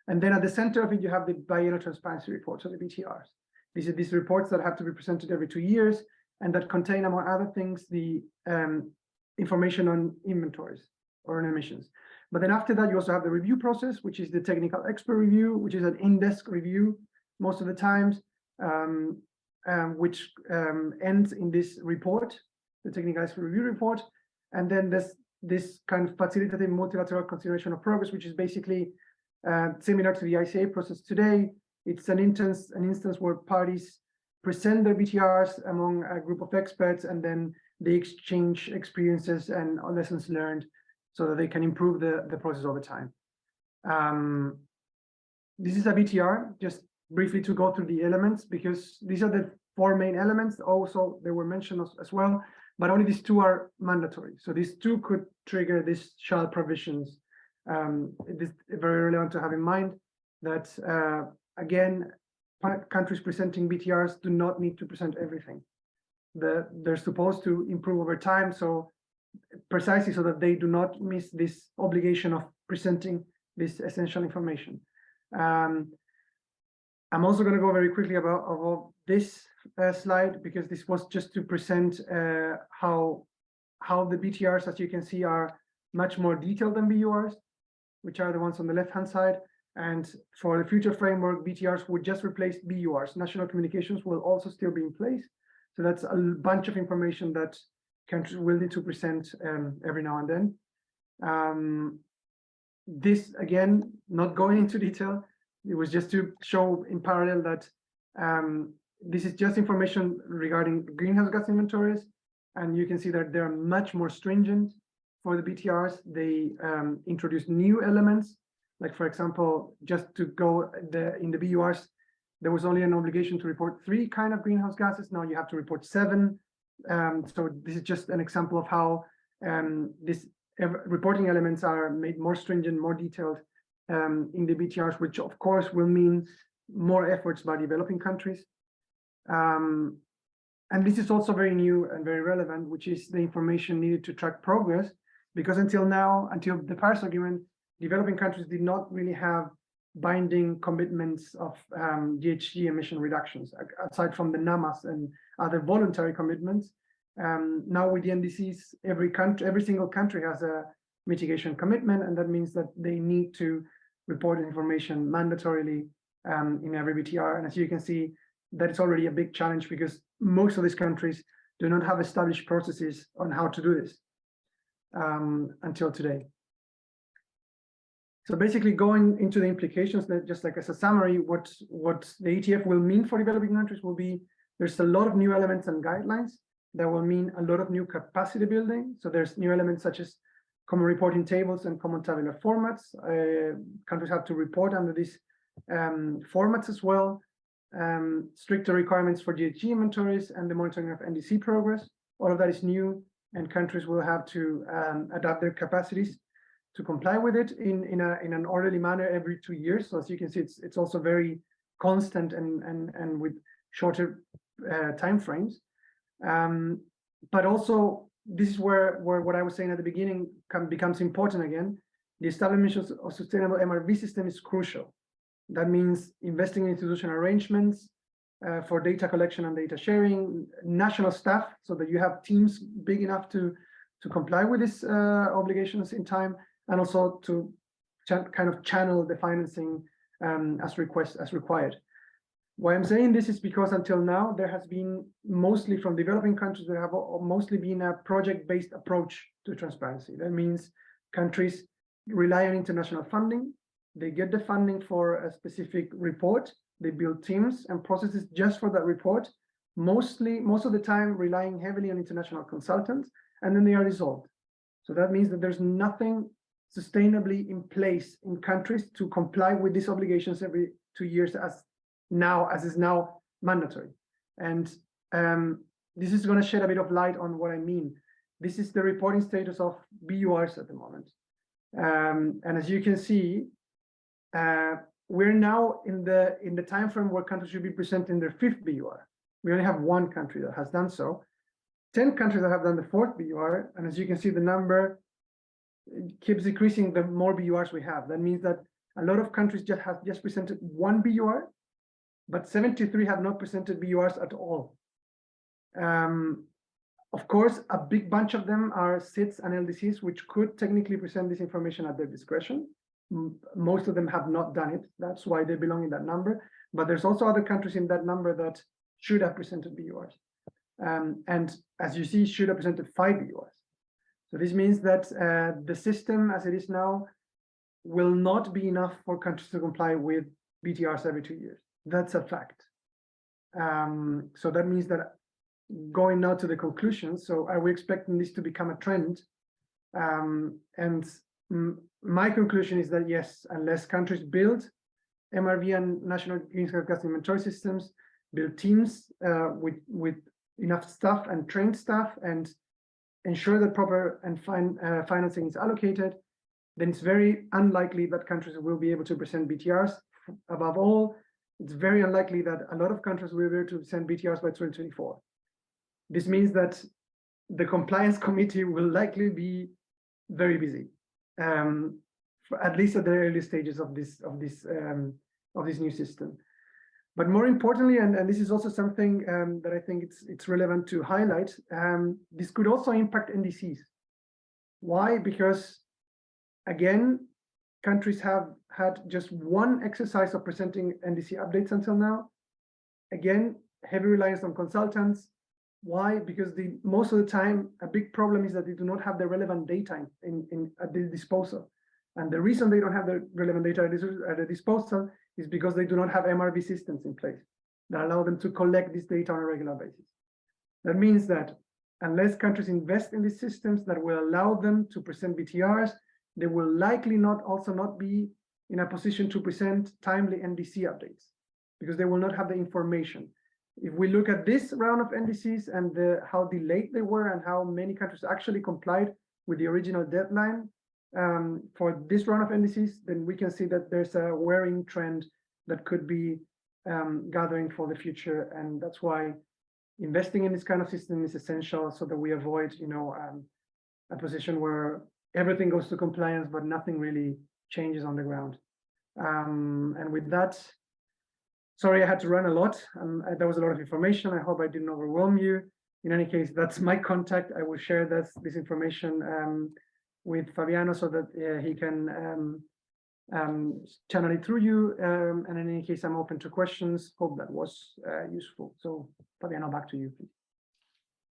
And then at the center of it, you have the biennial transparency reports, or the BTRs. These are these reports that have to be presented every 2 years and that contain, among other things, the information on inventories or on emissions. But then after that, you also have the review process, which is the technical expert review, which is an in-desk review most of the times, which ends in this report, the technical review report. And then there's this kind of facilitative multilateral consideration of progress, which is basically similar to the ICA process today. It's an instance where parties present their BTRs among a group of experts, and then they exchange experiences and lessons learned so that they can improve the process over time. This is a BTR, just briefly to go through the elements, because these are the 4 main elements. Also, they were mentioned as well, but only these 2 are mandatory. So these 2 could trigger these shall provisions. It is very relevant to have in mind that, again, countries presenting BTRs do not need to present everything. They're supposed to improve over time, so precisely so that they do not miss this obligation of presenting this essential information. I'm also going to go very quickly about this slide, because this was just to present how the BTRs, as you can see, are much more detailed than BURs, which are the ones on the left-hand side. And for the future framework, BTRs would just replace BURs. National communications will also still be in place. So that's a bunch of information that countries will need to present every now and then. This, again, not going into detail, it was just to show in parallel that this is just information regarding greenhouse gas inventories. And you can see that they're much more stringent for the BTRs. They introduce new elements. Like, for example, just to go in the BURs, there was only an obligation to report 3 kind of greenhouse gases. Now you have to report 7. So this is just an example of how these reporting elements are made more stringent, more detailed in the BTRs, which of course will mean more efforts by developing countries. And this is also very new and very relevant, which is the information needed to track progress, because until now, until the Paris Agreement, developing countries did not really have binding commitments of GHG emission reductions, aside from the NAMAs and other voluntary commitments. Now with the NDCs, every single country has a mitigation commitment, and that means that they need to report information mandatorily in every BTR. And as you can see, that is already a big challenge, because most of these countries do not have established processes on how to do this until today. So basically, going into the implications, that just like as a summary, what the ETF will mean for developing countries will be, there's a lot of new elements and guidelines that will mean a lot of new capacity building. So there's new elements such as common reporting tables and common tabular formats. Countries have to report under these formats as well. Stricter requirements for GHG inventories and the monitoring of NDC progress. All of that is new, and countries will have to adapt their capacities to comply with it in an orderly manner every 2 years. So as you can see, it's also very constant and with shorter time frames. But also, this is where what I was saying at the beginning becomes important again. The establishment of sustainable MRV system is crucial. That means investing in institutional arrangements for data collection and data sharing, national staff, so that you have teams big enough to comply with these obligations in time, and also to kind of channel the financing as required. Why I'm saying this is because until now, there has been mostly from developing countries, there have mostly been a project-based approach to transparency. That means countries rely on international funding. They get the funding for a specific report. They build teams and processes just for that report, most of the time relying heavily on international consultants, and then they are resolved. So that means that there's nothing sustainably in place in countries to comply with these obligations every 2 years as is now mandatory. And this is going to shed a bit of light on what I mean. This is the reporting status of BURs at the moment. And as you can see, we're now in the time frame where countries should be presenting their 5th BUR. We only have 1 country that has done so. 10 countries that have done the 4th BUR, and as you can see, the number keeps decreasing the more BURs we have. That means that a lot of countries have just presented 1 BUR, but 73 have not presented BURs at all. Of course, a big bunch of them are CITs and LDCs, which could technically present this information at their discretion. most of them have not done it. That's why they belong in that number. But there's also other countries in that number that should have presented BURs. And as you see, should have presented 5 BURs. So this means that the system as it is now will not be enough for countries to comply with BTRs every 2 years. That's a fact. So that means that going now to the conclusions, so are we expecting this to become a trend? And my conclusion is that yes, unless countries build MRV and national greenhouse gas inventory systems, build teams with enough staff and trained staff, and ensure that proper and financing is allocated, then it's very unlikely that countries will be able to present BTRs. Above all, it's very unlikely that a lot of countries will be able to present BTRs by 2024. This means that the compliance committee will likely be very busy, at least at the early stages of this new system. But more importantly, and this is also something that I think it's relevant to highlight, this could also impact NDCs. Why? Because again, countries have had just one exercise of presenting NDC updates until now. Again, heavy reliance on consultants. Why? Because most of the time, a big problem is that they do not have the relevant data at their disposal. And the reason they don't have the relevant data at their disposal is because they do not have MRV systems in place that allow them to collect this data on a regular basis. That means that unless countries invest in these systems that will allow them to present BTRs, they will likely not be in a position to present timely NDC updates because they will not have the information. If we look at this round of NDCs and how delayed they were and how many countries actually complied with the original deadline for this round of NDCs, then we can see that there's a worrying trend that could be gathering for the future. And that's why investing in this kind of system is essential so that we avoid, a position where everything goes to compliance, but nothing really changes on the ground. And with that, sorry, I had to run a lot. There was a lot of information. I hope I didn't overwhelm you. In any case, that's my contact. I will share this information with Fabiano so that he can channel it through you. And in any case, I'm open to questions. Hope that was useful. So Fabiano, back to you, please.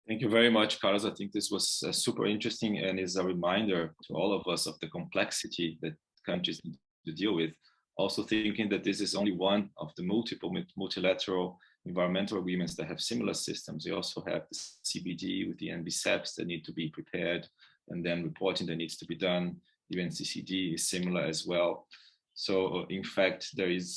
Thank you very much, Carlos. I think this was super interesting and is a reminder to all of us of the complexity that countries need to deal with. Also thinking that this is only one of the multilateral environmental agreements that have similar systems. You also have the CBD with the NBCEPs that need to be prepared, and then reporting that needs to be done. UNFCCC is similar as well. So in fact, Jimena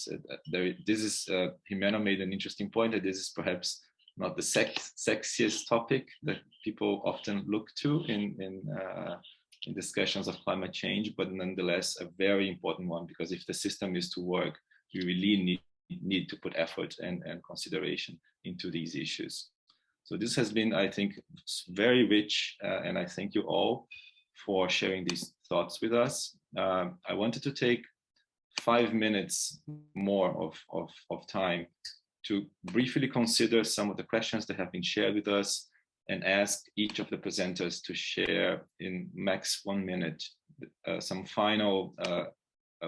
made an interesting point that this is perhaps not the sexiest topic that people often look to in discussions of climate change, but nonetheless a very important one, because if the system is to work, we really need to put effort and consideration into these issues. So this has been, I think, very rich, and I thank you all for sharing these thoughts with us. I wanted to take 5 minutes more of time to briefly consider some of the questions that have been shared with us and ask each of the presenters to share in max 1 minute some final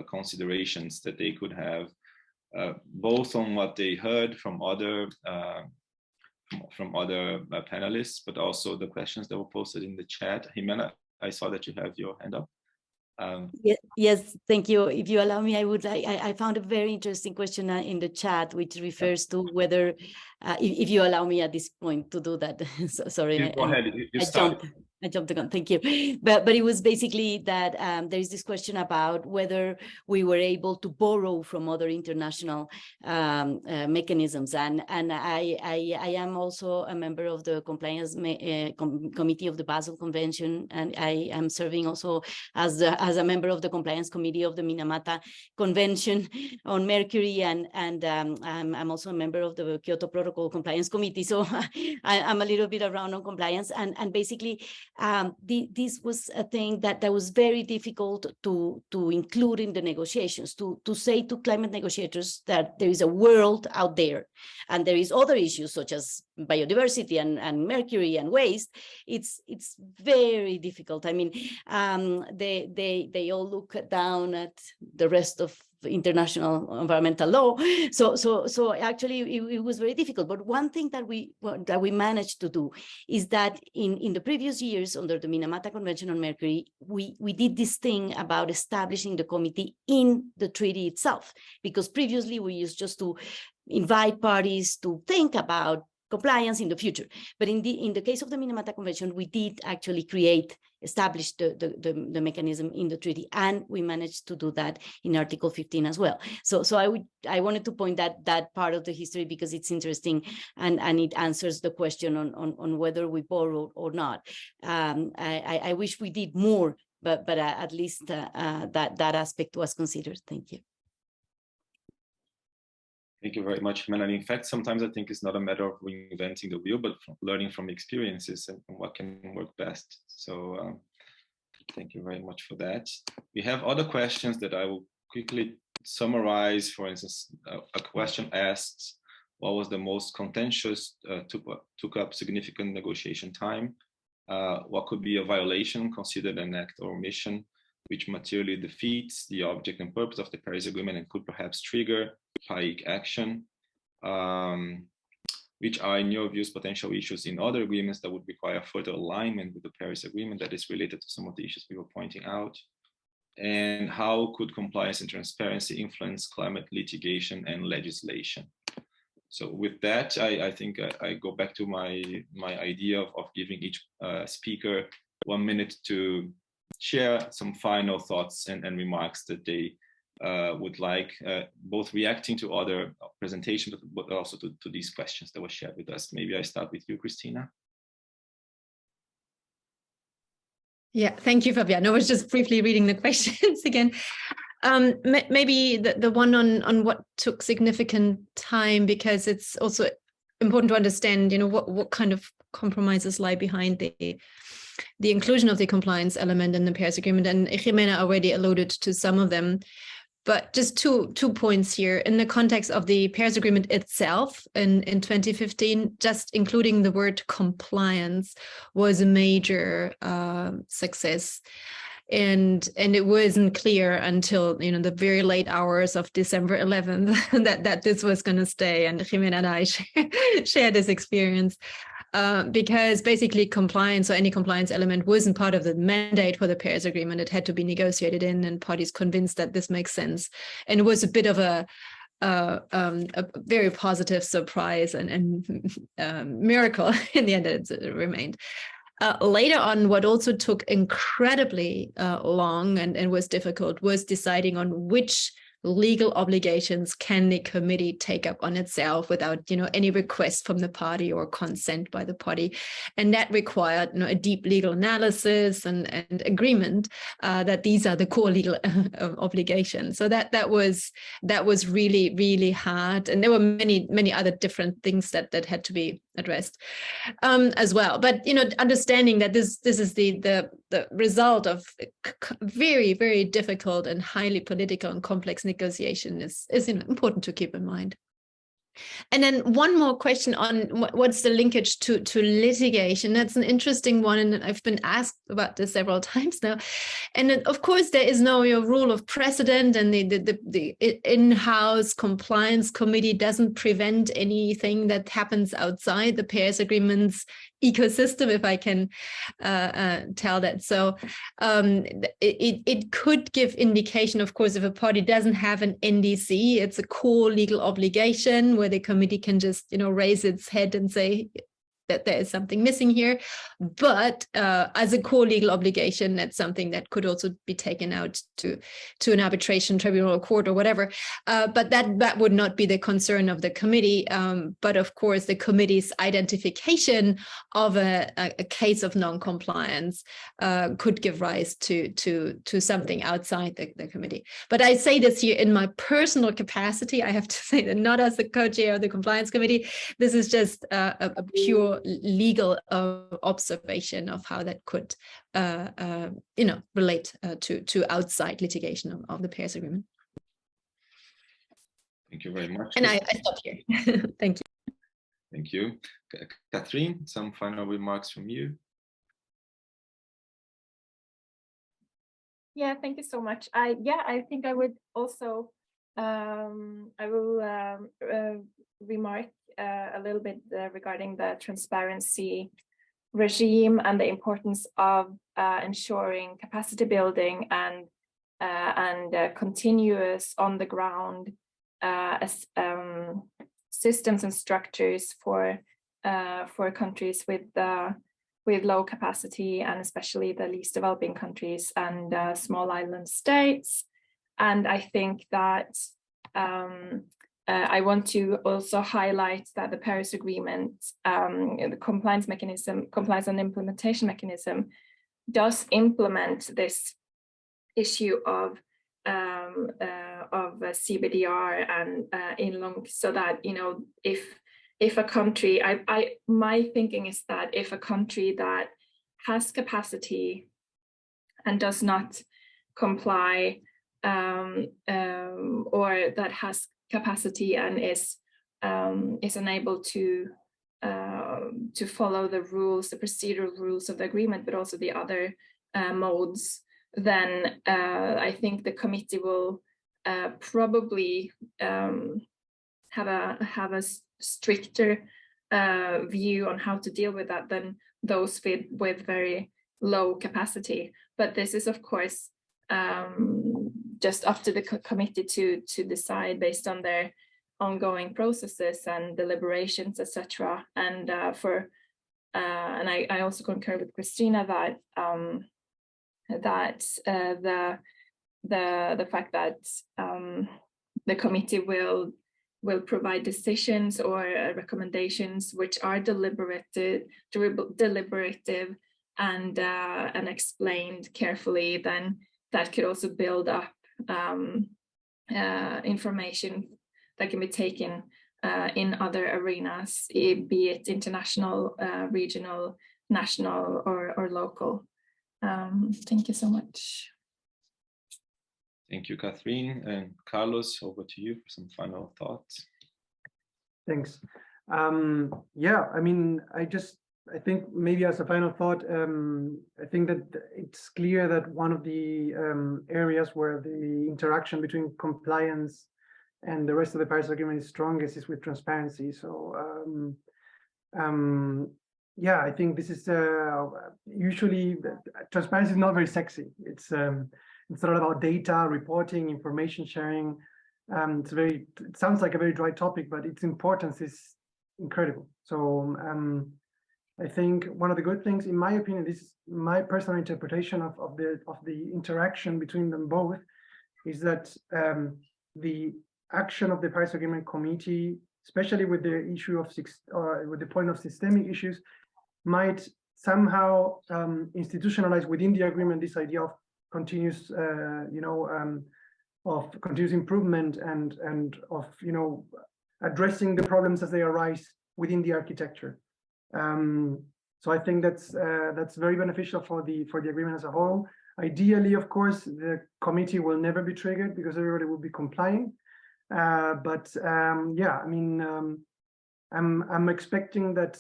considerations that they could have, both on what they heard from other panelists, but also the questions that were posted in the chat. Jimena, I saw that you have your hand up. Yes, thank you. If you allow me, I found a very interesting question in the chat, which refers to whether, if you allow me at this point to do that. So, sorry, go ahead. I jumped the gun. Thank you. But it was basically that there is this question about whether we were able to borrow from other international mechanisms, and I am also a member of the compliance committee of the Basel Convention, and I am serving also as a member of the compliance committee of the Minamata Convention on Mercury, and I'm also a member of the Kyoto Protocol Compliance Committee. So I'm a little bit around on compliance, and basically this was a thing that was very difficult to include in the negotiations, to say to climate negotiators that there is a world out there and there is other issues such as biodiversity and mercury and waste. It's very difficult. I mean, they all look down at the rest of international environmental law. So actually it was very difficult. But one thing that we managed to do is that in the previous years under the Minamata Convention on Mercury, we did this thing about establishing the committee in the treaty itself, because previously we used just to invite parties to think about compliance in the future. But in the case of the Minamata Convention, we did actually establish the mechanism in the treaty, and we managed to do that in Article 15 as well. So I wanted to point that part of the history because it's interesting and it answers the question on whether we borrowed or not. I wish we did more, but at least that aspect was considered. Thank you. Thank you very much, Melanie. In fact, sometimes I think it's not a matter of reinventing the wheel, but learning from experiences and what can work best. So thank you very much for that. We have other questions that I will quickly summarize. For instance, a question asks, what was the most contentious, took up significant negotiation time? What could be a violation considered an act or omission which materially defeats the object and purpose of the Paris Agreement and could perhaps trigger PAICC action, which are, in your views, potential issues in other agreements that would require further alignment with the Paris Agreement that is related to some of the issues we were pointing out, and how could compliance and transparency influence climate litigation and legislation? So with that, I think I go back to my idea of giving each speaker 1 minute to share some final thoughts and remarks that they would like, both reacting to other presentations, but also to these questions that were shared with us. Maybe I start with you, Christina. Yeah, thank you, Fabiano. I was just briefly reading the questions again. Maybe the one on what took significant time, because it's also important to understand, what kind of compromises lie behind the inclusion of the compliance element in the Paris Agreement. And Jimena already alluded to some of them. But just two points here. In the context of the Paris Agreement itself in 2015, just including the word compliance was a major success. And it wasn't clear until the very late hours of December 11th that this was going to stay. And Jimena and I shared this experience. Because basically compliance or any compliance element wasn't part of the mandate for the Paris Agreement. It had to be negotiated in, and parties convinced that this makes sense. And it was a bit of a very positive surprise and miracle in the end that it remained. Later on, what also took incredibly long and was difficult was deciding on which legal obligations can the committee take up on itself without any request from the party or consent by the party. And that required a deep legal analysis and agreement that these are the core legal obligations. So that was really, really hard. And there were many other different things that had to be addressed as well. But understanding that this is the result of very, very difficult and highly political and complex negotiation is important to keep in mind. And then one more question on what's the linkage to litigation. That's an interesting one, and I've been asked about this several times now. And of course, there is no rule of precedent, and the in-house compliance committee doesn't prevent anything that happens outside the Paris Agreement's ecosystem, if I can tell that. So it could give indication, of course, if a party doesn't have an NDC, it's a core legal obligation where the committee can just raise its head and say that there is something missing here. But as a core legal obligation, that's something that could also be taken out to an arbitration tribunal or court or whatever. But that would not be the concern of the committee. But of course, the committee's identification of a case of non-compliance could give rise to something outside the committee. But I say this here in my personal capacity. I have to say that not as the co-chair of the compliance committee. This is just a pure legal observation of how that could, relate to outside litigation of the Paris Agreement. Thank you very much. And I stop here. Thank you. Thank you. Catherine, some final remarks from you? Yeah, thank you so much. I think I would also, I will remark a little bit regarding the transparency regime and the importance of ensuring capacity building and continuous on the ground systems and structures for countries with low capacity, and especially the least developing countries and small island states. And I think that I want to also highlight that the Paris Agreement, the compliance and implementation mechanism, does implement this issue of CBDR and INLONC, so that, you know, if a country, my thinking is that if a country that has capacity and does not comply, or that has capacity and is unable to follow the rules, the procedural rules of the agreement, but also the other modes, then I think the committee will probably have a stricter view on how to deal with that than those with very low capacity. But this is, of course, just up to the committee to decide based on their ongoing processes and deliberations, etc. And I also concur with Christina that the fact that the committee will provide decisions or recommendations which are deliberative and explained carefully, then that could also build up information that can be taken in other arenas, be it international, regional, national, or local. Thank you so much. Thank you, Catherine. And Carlos, over to you for some final thoughts. Thanks. Yeah, I mean, I think maybe as a final thought, I think that it's clear that one of the areas where the interaction between compliance and the rest of the Paris Agreement is strongest is with transparency. So yeah, I think this is usually transparency is not very sexy. It's a lot about data, reporting, information sharing. It sounds like a very dry topic, but its importance is incredible. So I think one of the good things, in my opinion, this is my personal interpretation of the interaction between them both, is that the action of the Paris Agreement Committee, especially with the issue of with the point of systemic issues, might somehow institutionalize within the agreement this idea of continuous, of continuous improvement and of addressing the problems as they arise within the architecture. So I think that's very beneficial for the agreement as a whole. Ideally, of course, the committee will never be triggered because everybody will be complying. But yeah, I mean, I'm expecting that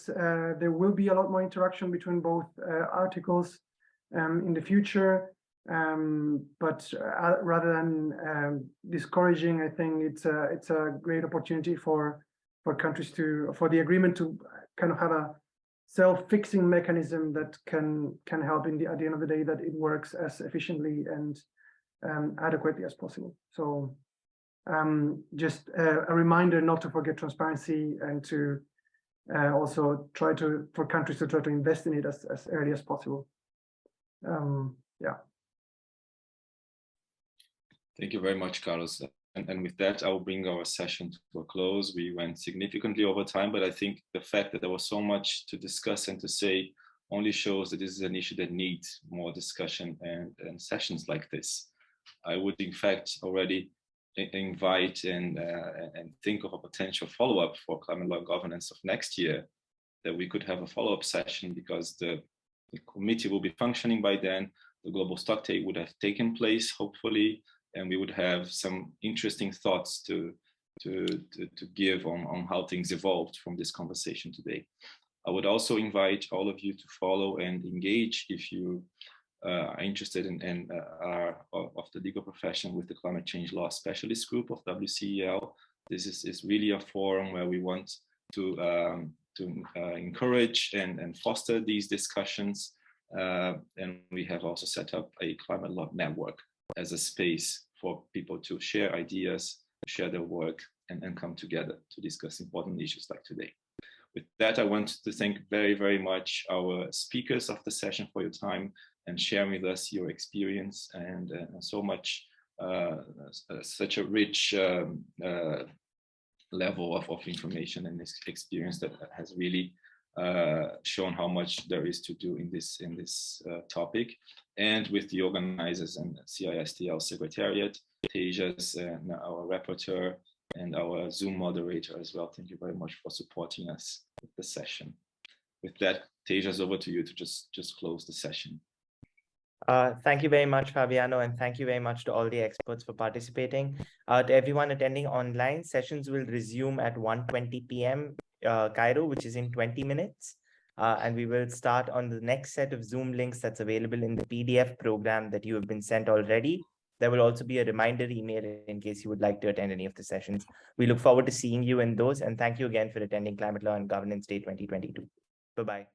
there will be a lot more interaction between both articles in the future. But rather than discouraging, I think it's a great opportunity for countries for the agreement to kind of have a self-fixing mechanism that can help at the end of the day that it works as efficiently and adequately as possible. So just a reminder not to forget transparency and to also for countries to try to invest in it as early as possible. Yeah. Thank you very much, Carlos. And with that, I will bring our session to a close. We went significantly over time, but I think the fact that there was so much to discuss and to say only shows that this is an issue that needs more discussion and sessions like this. I would, in fact, already invite and think of a potential follow-up for climate law governance of next year, that we could have a follow-up session, because the committee will be functioning by then. The global stock take would have taken place, hopefully, and we would have some interesting thoughts to give on how things evolved from this conversation today. I would also invite all of you to follow and engage if you are interested in are of the legal profession with the Climate Change Law Specialist Group of WCEL. This is really a forum where we want to encourage and foster these discussions. And we have also set up a climate law network as a space for people to share ideas, share their work, and come together to discuss important issues like today. With that, I want to thank very, very much our speakers of the session for your time and sharing with us your experience and so much, such a rich level of information and experience that has really shown how much there is to do in this topic. And with the organizers and CISDL Secretariat, Tejas, and our rapporteur, and our Zoom moderator as well. Thank you very much for supporting us with the session. With that, Tejas, over to you to just close the session. Thank you very much, Fabiano, and thank you very much to all the experts for participating. To everyone attending online, sessions will resume at 1:20 p.m. Cairo, which is in 20 minutes. And we will start on the next set of Zoom links that's available in the PDF program that you have been sent already. There will also be a reminder email in case you would like to attend any of the sessions. We look forward to seeing you in those, and thank you again for attending Climate Law and Governance Day 2022. Bye-bye.